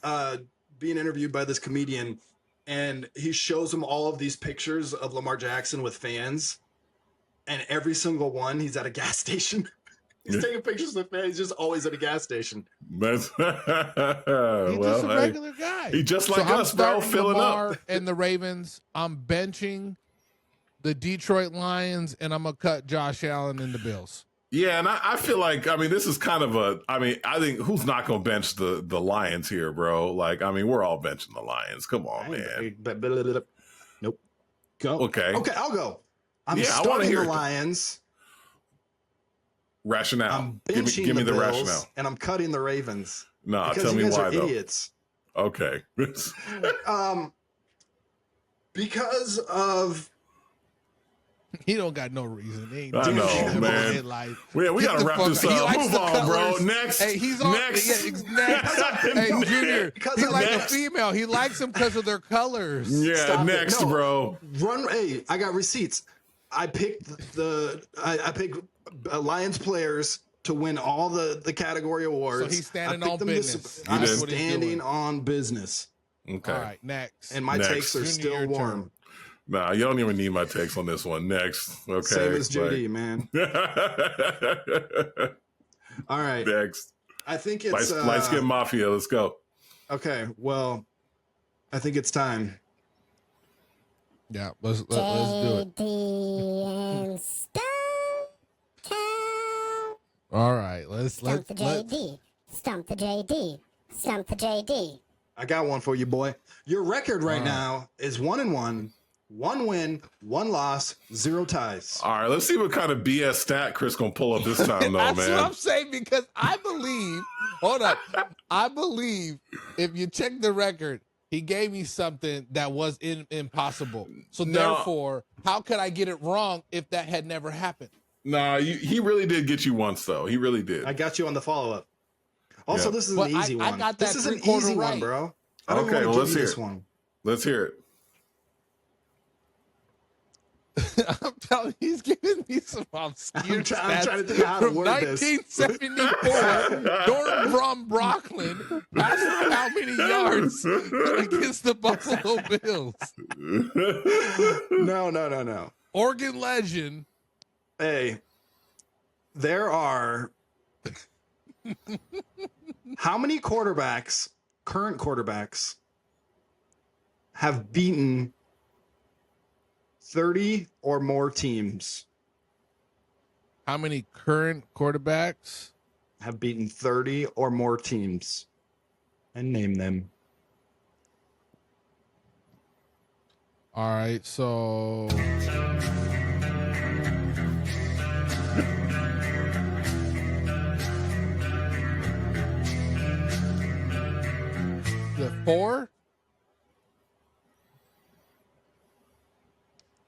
being interviewed by this comedian, and he shows him all of these pictures of Lamar Jackson with fans, and every single one he's at a gas station. He's taking pictures of fans. He's just always at a gas station. That's He's just a regular guy. He just like us, bro, filling Lamar up. and the Ravens. I'm benching the Detroit Lions, and I'm gonna cut Josh Allen in the Bills. Yeah, and I feel like, I mean, this is kind of I think who's not going to bench the Lions here, bro? Like, I mean, we're all benching the Lions. Come on, man. Nope. Go. Okay. Okay, I'll go. I'm I want to starting hear the Lions. Rationale. I'm Give benching me the the Bills, rationale. and I'm cutting the Ravens. No, because tell you me guys why, are though. idiots. Okay. Because of He don't got no reason. He ain't I know, damn man. headlights. We Get got to the wrap fuck this out. He up. likes Move the on, bro. colors. Next. Hey, he's on. Next. Next. Hey, Junior. Because He's of like next. a female. He likes them because of their colors. Yeah, Stop it. next, No. bro. Hey, I got receipts. I picked I picked Lions players to win all the category awards. So he's standing I picked on them business. I'm That's what he's standing doing. on business, Okay. All right, next. and my Next. takes are Junior, still your warm. turn. Nah, you don't even need my takes on this one. Next. Okay. Same as JD, man. All right. Next. I think it's Light Skin Mafia. Let's go. okay. Well, I think it's time. Yeah, let's do it. JD and Stumptown. All right, let's Stump the JD. Stump the JD. Stump the JD. I got one for you, boy. Your record right now is 1-1, 1 win, 1 loss, 0 ties. All right, let's see what kind of BS stat Chris gonna pull up this time, though, That's man. what I'm saying, because I believe. Hold up, I believe if you check the record, he gave me something that was impossible. So No. therefore, how could I get it wrong if that had never happened? Nah, he really did get you once, though. He really did. I got you on the follow up. Also, Yeah. this is But an easy I one. got This that is an three-quarter easy one, right. bro. I don't Okay, even well, want let's to give you hear this it. one. Let's hear it. I'm telling you, he's giving me some obscure I'm stats trying to think of how to from word this. 1974. Jordan Brom Brocklin passed for how many yards against the Buffalo Bills? No. Oregon legend. Hey, there are how many quarterbacks, current quarterbacks, have beaten 30 or more teams? How many current quarterbacks? Have beaten 30 or more teams? And name them. All right, so the 4.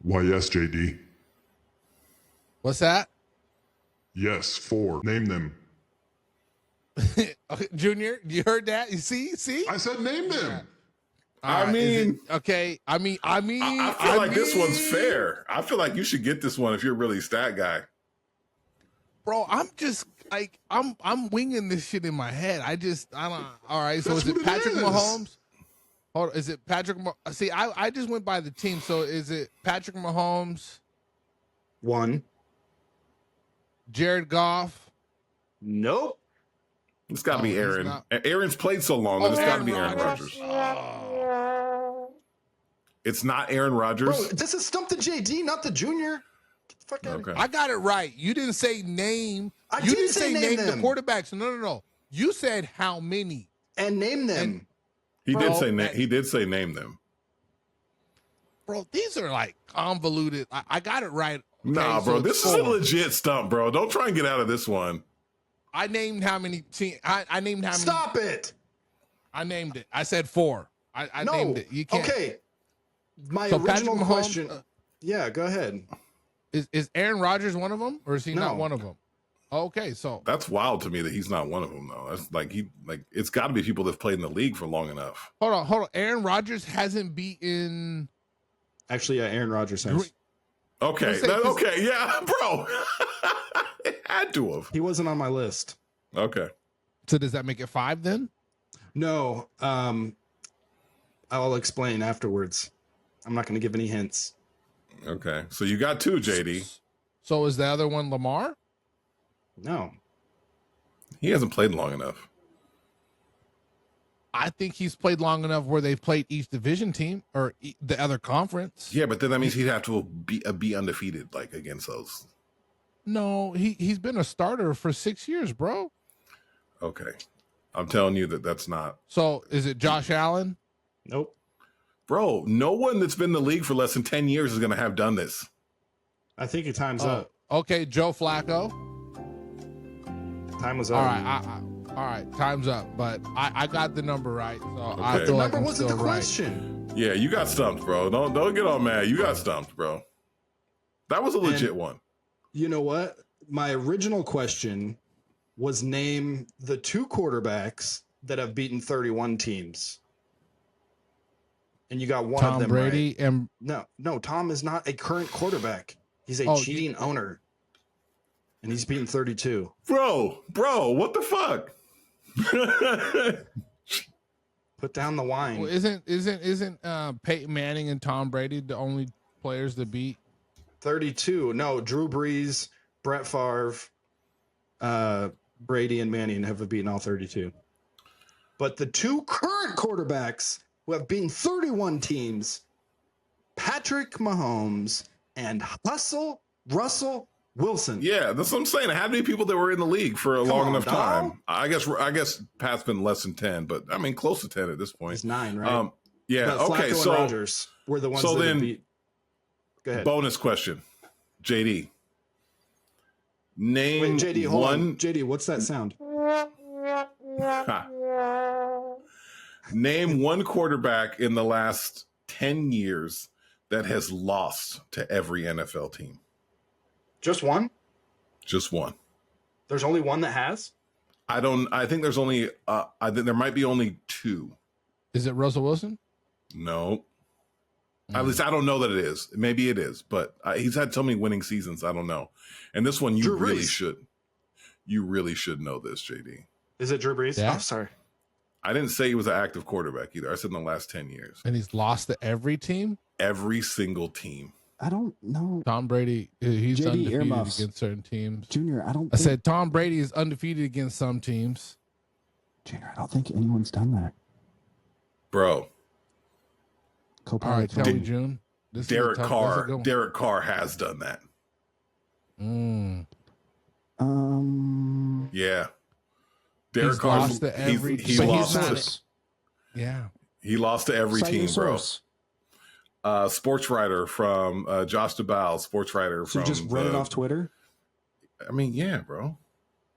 Why, yes, JD. What's that? Yes, 4. Name them. Okay, Junior, you heard that? You see? I said name them. All I mean, okay. I I feel like this one's fair. I feel like you should get this one if you're really a stat guy. Bro, I'm just like I'm winging this shit in my head. I don't. All right, so That's is it what it Patrick is. Mahomes? Hold on, is it Patrick? See, I just went by the team. So is it Patrick Mahomes, 1. Jared Goff? Nope. It's got to be he's Aaron. not. Aaron's played so long that it's got to be Aaron Rodgers. Rodgers. It's not Aaron Rodgers. Bro, this is Stump the JD, not the Junior. Get the fuck out of here. Okay. I got it right. You didn't say name. I You did didn't say say name the them. quarterbacks. No. You said how many. And name them. He did Bro, say that- he did say name them. Bro, these are like convoluted. I got it right. Okay, Nah, so bro, it's this is a 4. legit stump, bro. Don't try and get out of this one. I named how many teams. I named how many. Stop it. I named it. I said 4. I No. named it. You can't. Okay. My So Patrick original Mahomes, question. Yeah, go ahead. Is Aaron Rodgers one of them, or is he not No. one of them? Okay, so That's wild to me that he's not one of them, though. That's like it's got to be people that've played in the league for long enough. hold on. Aaron Rodgers hasn't beaten. Actually, yeah, Aaron Rodgers has. Okay, Let's say- 'cause- okay, yeah, bro. It had to have. He wasn't on my list. Okay. So does that make it 5 then? No. I'll explain afterwards. I'm not going to give any hints. Okay. So you got 2, JD. So is the other one Lamar? No. He hasn't played long enough. I think he's played long enough where they've played each division team or the other conference. Yeah, but then that means he'd have to be undefeated like against those. No, he's been a starter for 6 years, bro. Okay, I'm telling you that's not. So is it Josh Allen? Nope. Bro, no one that's been in the league for less than 10 years is going to have done this. I think your time's up. Okay, Joe Flacco. Time was up. All right, all right, time's up. But I got the number right, so I Okay. feel The like number I'm wasn't the still right. question. Yeah, you got stumped, bro. Don't get all mad. You got stumped, bro. That was a legit one. You know what? My original question was name the 2 quarterbacks that have beaten 31 teams. And you got one of Tom them Brady right. and No, Tom is not a current quarterback. He's a cheating owner. And he's beaten 32. Bro, what the fuck? Put down the wine. well, isn't Peyton Manning and Tom Brady the only players to beat? 32. No, Drew Brees, Brett Favre, Brady, and Manning have beaten all 32. But the 2 current quarterbacks who have beaten 31 teams, Patrick Mahomes and Russell Wilson. Yeah, that's what I'm saying. How many people that were in the league for a long enough time? I guess Pat's been less than 10, but I mean close to 10 at this point. He's 9, right? Yeah. But Okay. Flacco So and Rodgers were the ones that then beat. Go ahead. bonus question, JD. Name Wait, JD, hold one. on. JD, what's that sound? Name one quarterback in the last 10 years that has lost to every NFL team. Just one? Just one. There's only one that has? I think there's only. I think there might be only 2. Is it Russell Wilson? No. At least I don't know that it is. Maybe it is, but he's had so many winning seasons. I don't know. And this one, you Drew really Brees. should. You really should know this, JD. Is it Drew Brees? Yeah. Oh, sorry. I didn't say he was an active quarterback either. I said in the last 10 years. And he's lost to every team? Every single team. I don't know. Tom Brady, he's JD undefeated earmuffs. against certain teams. Junior, I I said Tom Brady is undefeated against some teams. Junior, I don't think anyone's done that. Bro, All right, tell me, June. This is a Derek tough- Carr. this is a good one. Derek Carr has done that. Yeah. Derek He's Carr. lost to every he team. lost. He's not- Yeah. He lost to every Cite your team, bro. source. Sports writer from Josh DeBal, sports writer So from. you just read it off Twitter? I mean, yeah, bro.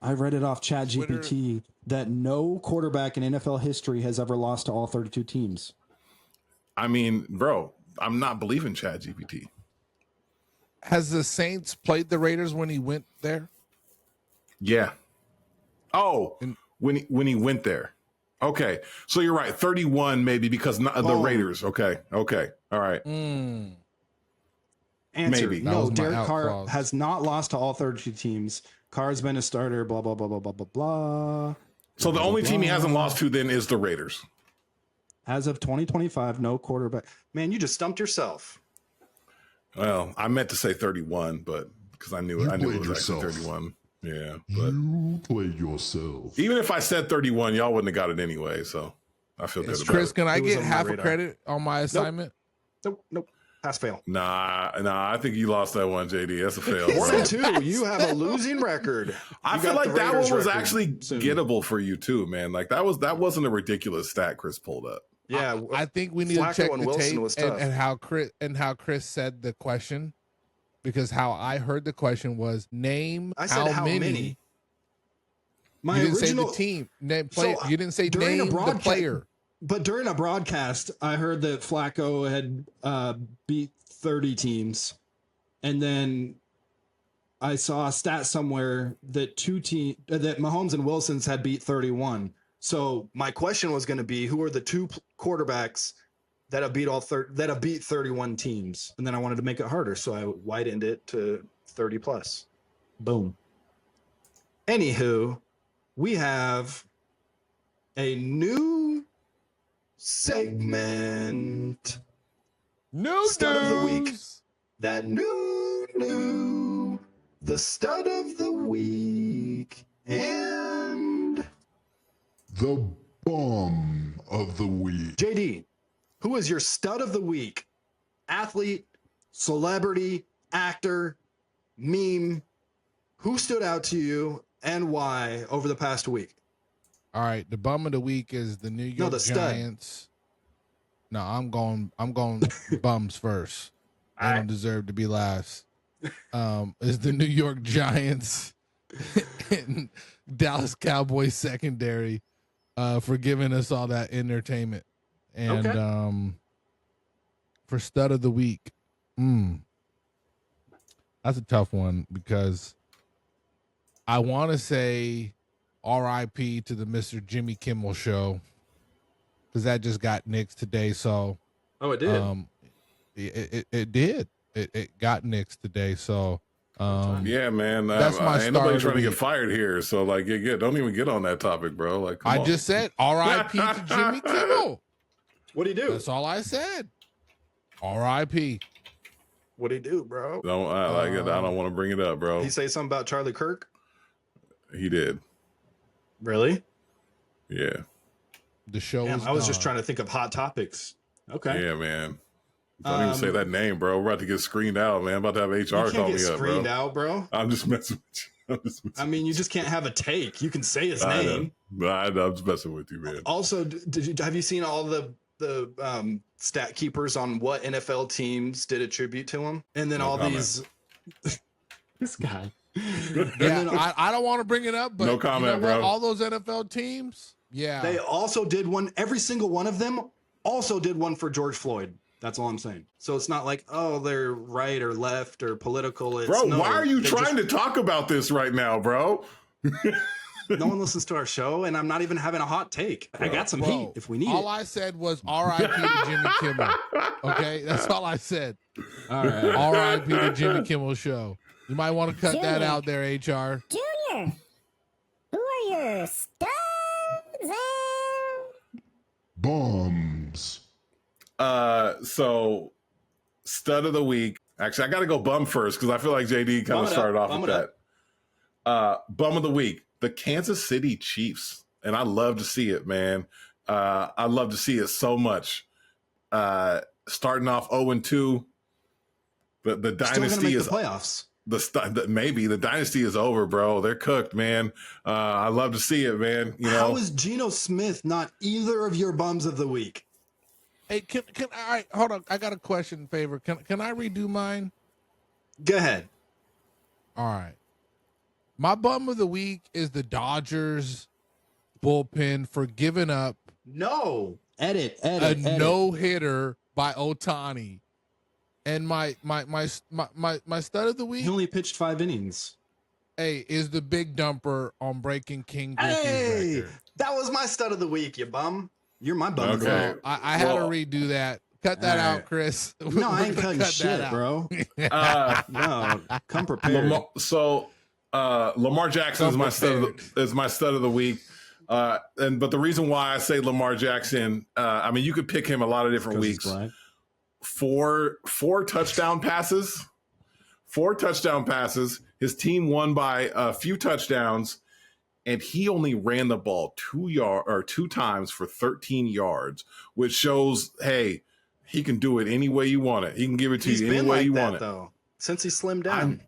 I read it off ChatGPT that no quarterback in NFL history has ever lost to all 32 teams. I mean, bro, I'm not believing ChatGPT. Has the Saints played the Raiders when he went there? Yeah. Oh, when he went there. Okay, so you're right. 31 maybe because the Raiders. Okay, all right. Answer. Maybe. That No, was my Derek out Carr clause. has not lost to all 32 teams. Carr's been a starter, blah, blah, blah, blah, blah, blah, blah. So the only team he hasn't lost to then is the Raiders. As of 2025, no quarterback. Man, you just stumped yourself. Well, I meant to say 31, but because I knew it was actually 31. Yeah, but You played yourself. even if I said 31, y'all wouldn't have got it anyway. So I feel good about Chris, it. can I It was get on my half a radar. credit on my assignment? Nope. Pass fail. Nah. I think you lost that one, JD. That's a fail. 4-2. You have a losing record. I You feel got like the that Raiders one was record actually soon. gettable for you too, man. Like that wasn't a ridiculous stat Chris pulled up. Yeah, I think we need Flacco to check and the Wilson tape was tough. and how Chris said the question, because how I heard the question was name I said how many. You My didn't original, say the team. You didn't say during a name the broadcast- player. But during a broadcast, I heard that Flacco had beat 30 teams, and then I saw a stat somewhere that that Mahomes and Wilson's had beat 31. So my question was going to be, who are the 2 quarterbacks that have beat that have beat 31 teams? And then I wanted to make it harder, so I widened it to 30 plus. Boom. Anywho, we have a new segment. No Stud of the week. news. That new, the stud of the week, and The bomb of the week. JD, who is your stud of the week? Athlete, celebrity, actor, meme. Who stood out to you and why over the past week? All right, the bum of the week is the New York Giants. No, I'm going bums first. I don't deserve to be last. Is the New York Giants and Dallas Cowboys secondary for giving us all that entertainment. And for stud of the week, that's a tough one because I want to say R.I.P. to the Mr. Jimmy Kimmel show because that just got nixed today. So, it did. It did. It got nixed today. So, yeah, man. That's my ain't nobody trying to get fired here. So, like, don't even get on that topic, bro. Like, come on. just said R.I.P. to Jimmy Kimmel. What'd he do? That's all I said. R.I.P. What'd he do, bro? Don't I don't want to bring it up, bro. He say something about Charlie Kirk? He did. Really? Yeah. The show. I was just trying to think of hot topics. Okay. Yeah, man. Don't even say that name, bro. We're about to get screened out, man. I'm about to have HR call me up, bro. Screened out, bro. I'm just messing with you. I mean, you just can't have a take. You can say his name. I know. I'm just messing with you, man. Also, have you seen all the stat keepers on what NFL teams did a tribute to him? And then these this guy. Yeah, I don't want to bring it up, but no comment, bro. All those NFL teams, yeah. They also did one, every single one of them also did one for George Floyd. That's all I'm saying. So it's not like, oh, they're right or left or political. It's, why are you trying to talk about this right now, bro? No one listens to our show, and I'm not even having a hot take. I got some heat if we need all I said was R.I.P. to Jimmy Kimmel. Okay? That's all I said. All right. R.I.P. to Jimmy Kimmel show. You might want to cut that out there, HR. Junior, who are your studs? Bums. So stud of the week. Actually, I got to go bum first because I feel like JD kind of started off with that. Bum of the week, the Kansas City Chiefs, and I love to see it, man. I love to see it so much. Starting off 0-2, but the dynasty is the playoffs. Maybe the dynasty is over, bro. They're cooked, man. I love to see it, man. How is Geno Smith not either of your bums of the week? Hey, can all right, hold on. I got a question, favor. Can I redo mine? Go ahead. All right. My bum of the week is the Dodgers bullpen for giving up edit no-hitter by Ohtani. And my stud of the week. He only pitched 5 innings. Hey, is the big dumper on breaking King Griffey's record. That was my stud of the week, you bum. You're my bum of the week. I had to redo that. Cut that out, Chris. No, I ain't cutting shit, bro. No, come prepared. Lamar Jackson is my stud of the week. But the reason why I say Lamar Jackson, I mean, you could pick him a lot of different weeks. 4 touchdown passes. 4 touchdown passes. His team won by a few touchdowns, and he only ran the ball 2 times for 13 yards, which shows, hey, he can do it any way you want it. He can give it to you any way you want it. Though, since he slimmed down.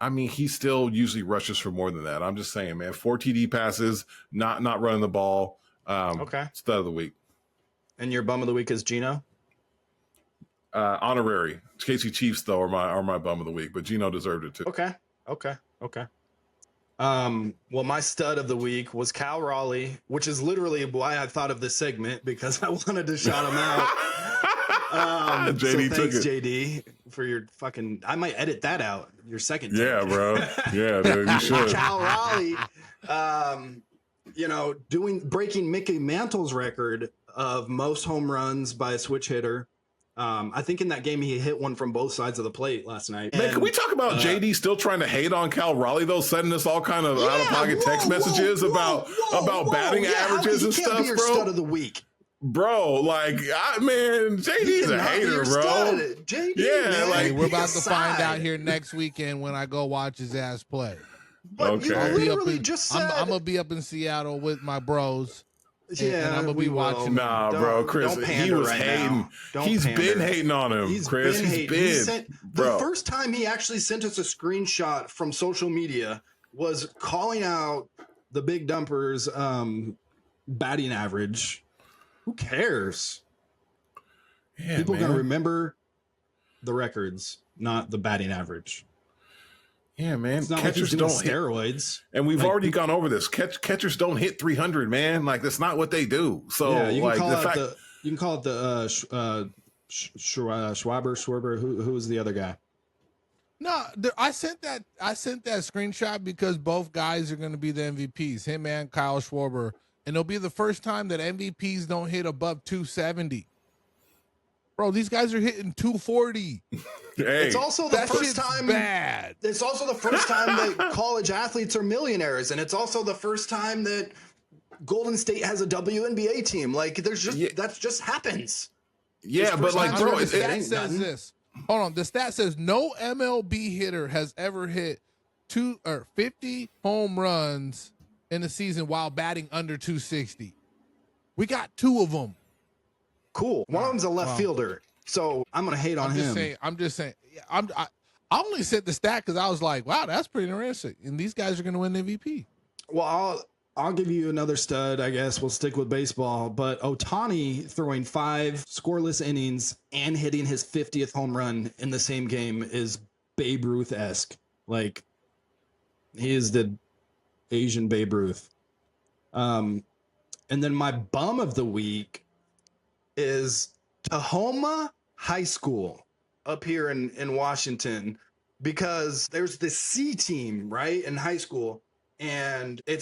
I mean, he still usually rushes for more than that. I'm just saying, man. 4 TD passes, not running the ball. Stud of the week. And your bum of the week is Geno? Honorary. KC Chiefs, though, are my bum of the week, but Geno deserved it too. Okay. Well, my stud of the week was Cal Raleigh, which is literally why I thought of this segment, because I wanted to shout him out. JD thanks, took it. JD, for your fucking. I might edit that out. Your second. Yeah, bro. Yeah, dude, you should. Cal Raleigh, breaking Mickey Mantle's record of most home runs by a switch hitter. I think in that game he hit one from both sides of the plate last night. Man, can we talk about JD still trying to hate on Cal Raleigh though, sending us all kind of out of pocket text messages about batting averages and stuff, bro? Stud of the week. Bro, JD's a hater, bro. JD, yeah, man. We're about to find out here next weekend when I go watch his ass play. But you literally just said I'm gonna be up in Seattle with my bros. Yeah, and I'm gonna be we will. watching. Nah, bro, Chris, don't he pander was right hating. now. Don't He's pander. been hating on him, Chris. He's hating. been. The first time he actually sent us a screenshot from social media was calling out the Big Dumpers batting average. Who cares? Yeah, People are man. gonna remember the records, not the batting average. Yeah, man. It's not Catchers like he's don't doing steroids. And we've Like, already gone over this. Catchers don't hit 300, man. Like that's not what they do. So yeah, you can like call the it fact, you can call it the Schwarber. Who was the other guy? No, I sent that screenshot because both guys are going to be the MVPs, him and Kyle Schwarber, and it'll be the first time that MVPs don't hit above 270. Bro, these guys are hitting 240. hey, It's also the That first shit's time. bad. It's also the first time that college athletes are millionaires, and it's also the first time that Golden State has a WNBA team. Like, there's just that just happens. yeah, but first like, time bro, ever it, seen stat ain't says nothing. this. Hold on. The stat says no MLB hitter has ever hit 50 home runs in a season while batting under 260. We got 2 of them. Cool. One of them's a left Wow. fielder, so I'm gonna hate on him. I'm just saying. I only said the stat because I was like, wow, that's pretty interesting. And these guys are going to win the MVP. Well, I'll give you another stud. I guess we'll stick with baseball. But Ohtani throwing 5 scoreless innings and hitting his 50th home run in the same game is Babe Ruth-esque. Like, he is the Asian Babe Ruth. And then my bum of the week is Tahoma High School up here in Washington, because there's this C team, right, in high school. And they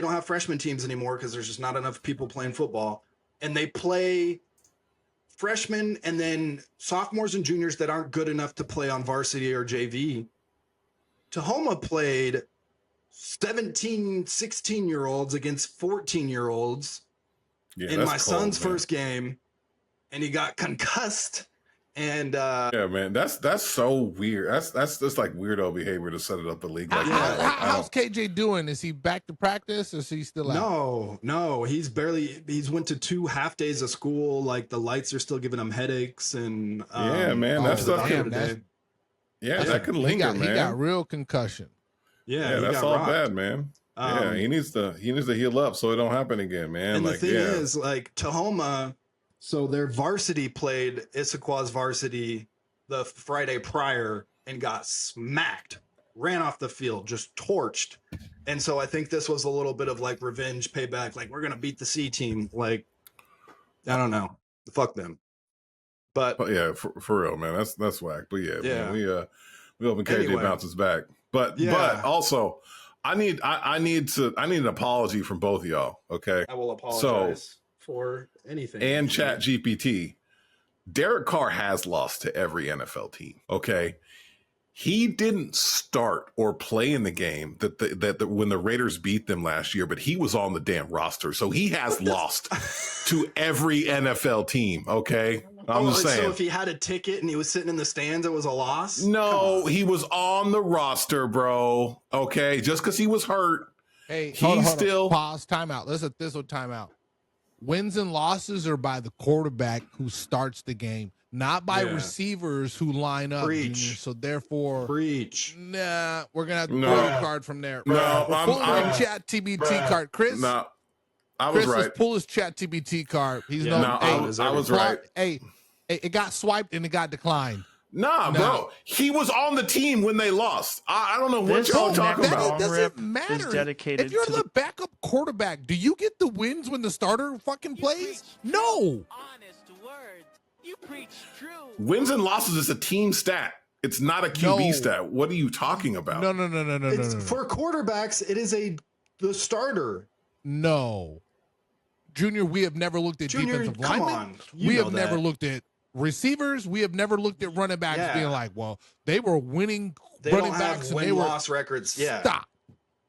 don't have freshman teams anymore because there's just not enough people playing football. And they play freshmen and then sophomores and juniors that aren't good enough to play on varsity or JV. Tahoma played 17, 16-year-olds against 14-year-olds in my son's first game, and he got concussed. And yeah, man, that's so weird. That's just like weirdo behavior to set it up the league like that. Like, How's KJ doing? Is he back to practice or is he still out? No, he's went to 2 half days of school. Like, the lights are still giving him headaches, and yeah, man, that stuff can that can linger, man. He got real concussion. Yeah, that's all bad, man. Yeah, he needs to heal up so it don't happen again, man. And like, the thing is, like, Tahoma, so their varsity played Issaquah's varsity the Friday prior and got smacked, ran off the field, just torched. And so I think this was a little bit of like revenge payback. Like, we're going to beat the C team. Like, I don't know. Fuck them. But yeah, for real, man. That's whack. But yeah, man, we hoping KJ Anyway. bounces back. But also I need an apology from both of y'all. Okay. I will apologize for anything. And Chat GPT. Derek Carr has lost to every NFL team. Okay. He didn't start or play in the game that when the Raiders beat them last year, but he was on the damn roster. So he has lost to every NFL team. Okay. I'm just saying. So if he had a ticket and he was sitting in the stands, it was a loss? No, he was on the roster, bro. Okay. Just because he was hurt. Hey, he's still pause, timeout. Listen, this will timeout. Wins and losses are by the quarterback who starts the game, not by receivers who line up. Junior. So therefore, nah, we're gonna have to pull the card from there. No, I'm Chat TBT card, Chris. No, I was Chris, right. let's pull his Chat TBT card. He's I was right. Hey, it got swiped and it got declined. Nah, bro. He was on the team when they lost. I don't know what y'all talking about. It doesn't matter. If you're the backup quarterback, do you get the wins when the starter fucking plays? No. Honest words. You preach true. Wins and losses is a team stat. It's not a QB stat. What are you talking about? No. For quarterbacks, it is the starter. No. Junior, we have never looked at defensive linemen. We have never looked at receivers. We have never looked at running backs being like, well, they were winning running backs and they were loss records. Yeah. Stop.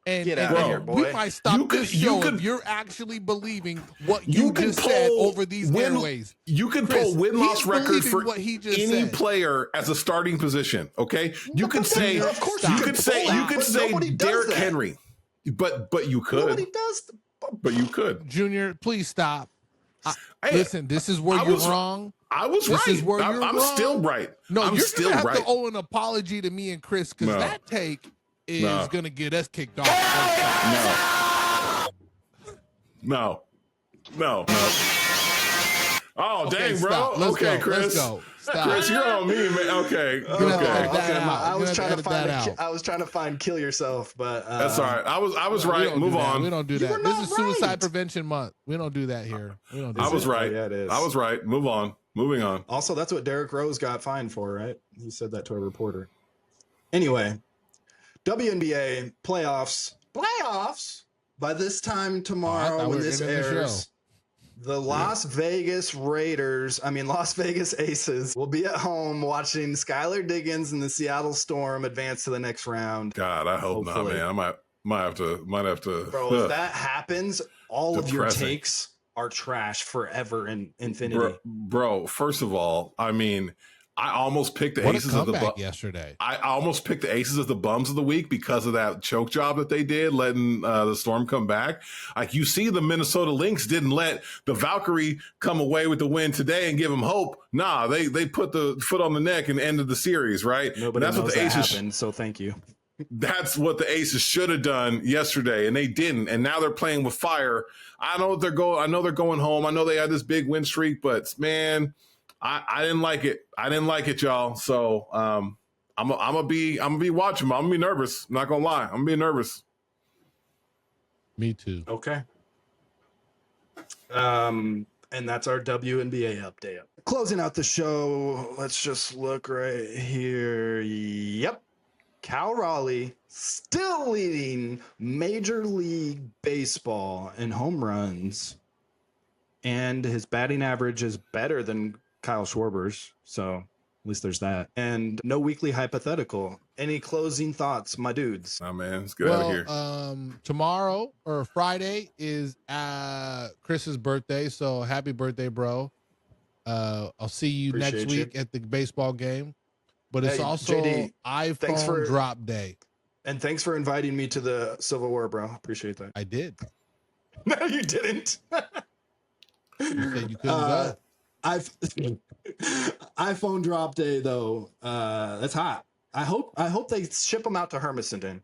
And, Get out of here, boy. We might stop this show if you're actually believing what you just said over these airways. You can pull win-loss records for any said. player as a starting position. Okay, you could say, of course, you could say Derrick Henry, but you could. Nobody does. but you could. Junior, please stop. Hey, Listen, this is where you're wrong. I was this right. Is where you're I'm wrong. still right. No, I'm you're still gonna have right. to owe an apology to me and Chris because that take is gonna get us kicked off. No. Oh, Okay, dang, bro. stop. Let's Okay, go. Chris. Let's go. Stop. Chris, you're on me, man. Okay. I was trying to find kill yourself, but that's all right. I was right. Move on. We don't do that. This is Suicide Prevention Month. We don't do that here. We don't. I was right. Yeah, it is. I was right. Move on. Moving on. Also, that's what Derrick Rose got fined for, right? He said that to a reporter. Anyway, WNBA playoffs. By this time tomorrow, when this airs, the Las Vegas Aces will be at home watching Skylar Diggins and the Seattle Storm advance to the next round. God, I hope hopefully. not, man. I might have to. Bro, if that happens, all of your takes are trash forever in infinity. Bro, first of all, I mean, I almost picked the Aces of the yesterday. I almost picked the Aces of the bums of the week because of that choke job that they did, letting the Storm come back. Like, you see, the Minnesota Lynx didn't let the Valkyrie come away with the win today and give them hope. Nah, they put the foot on the neck and ended the series, right? Nobody knows what the Aces happened, so thank you. That's what the Aces should have done yesterday, and they didn't. And now they're playing with fire. I know they're going home. I know they had this big win streak, but man, I didn't like it. I didn't like it, y'all. So I'm gonna be watching. I'm gonna be nervous. I'm not gonna lie. I'm gonna be nervous. Me too. Okay. And that's our WNBA update. Closing out the show, let's just look right here. Yep. Cal Raleigh still leading Major League Baseball in home runs, and his batting average is better than Kyle Schwarber's, so at least there's that. And no weekly hypothetical. Any closing thoughts, my dudes? Oh man, let's get out of here. Tomorrow or Friday is Chris's birthday, so happy birthday, bro. I'll see you next week at the baseball game. But it's also JD, iPhone drop day. And thanks for inviting me to the Civil War, bro. Appreciate that. I did. No, you didn't. You said you couldn't go. iPhone drop day though. That's hot. I hope they ship them out to Hermiston,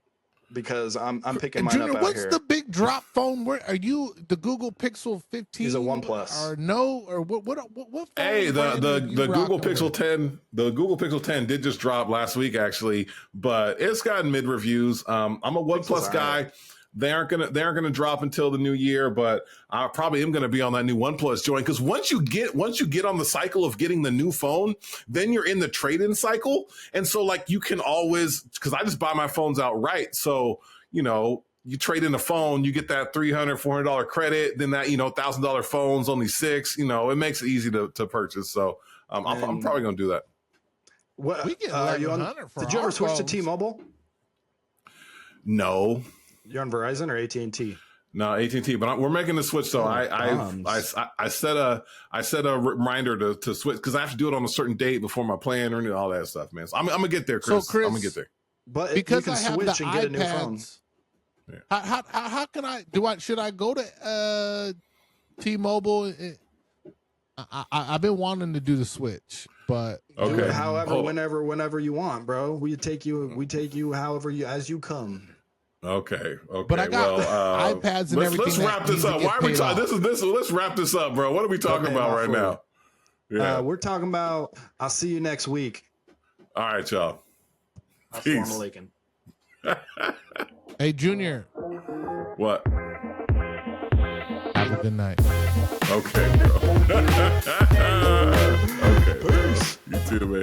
because I'm picking mine Junior, up out what's here. the big drop phone? Where are you? The Google Pixel 15? He's a OnePlus. Or no? Or what phone? Hey, the Google Pixel 10, the Google Pixel 10 did just drop last week actually, but it's gotten mid reviews. I'm a OnePlus guy. Right. They aren't gonna drop until the new year, but I probably am gonna be on that new OnePlus joint, because once you get on the cycle of getting the new phone, then you're in the trade-in cycle, and so like you can always, because I just buy my phones outright, so you know, you trade in a phone, you get that $300-$400 credit, then that $1,000 phone's only $600. It makes it easy to purchase. So I'm probably gonna do that. What we get you on? Did you ever switch to T-Mobile? No. You're on Verizon or AT&T? No, AT&T. But we're making the switch. So I set a reminder to switch, because I have to do it on a certain date before my plan and all that stuff, man. So I'm gonna get there, Chris. So Chris, I'm gonna get there. But because you can I have switch the and get a new phone. Yeah. How can I do? Should I go to T-Mobile? I've been wanting to do the switch, but do it however, whenever you want, bro. We take you however as you come. Okay. But I got iPads and everything. Let's wrap this up. Why are we talking? Let's wrap this up, bro. What are we talking about right now? Yeah, we're talking about. I'll see you next week. All right, y'all. Peace. Hey, Junior. What? Have a good night. Okay, bro. Okay. Peace. You too, man.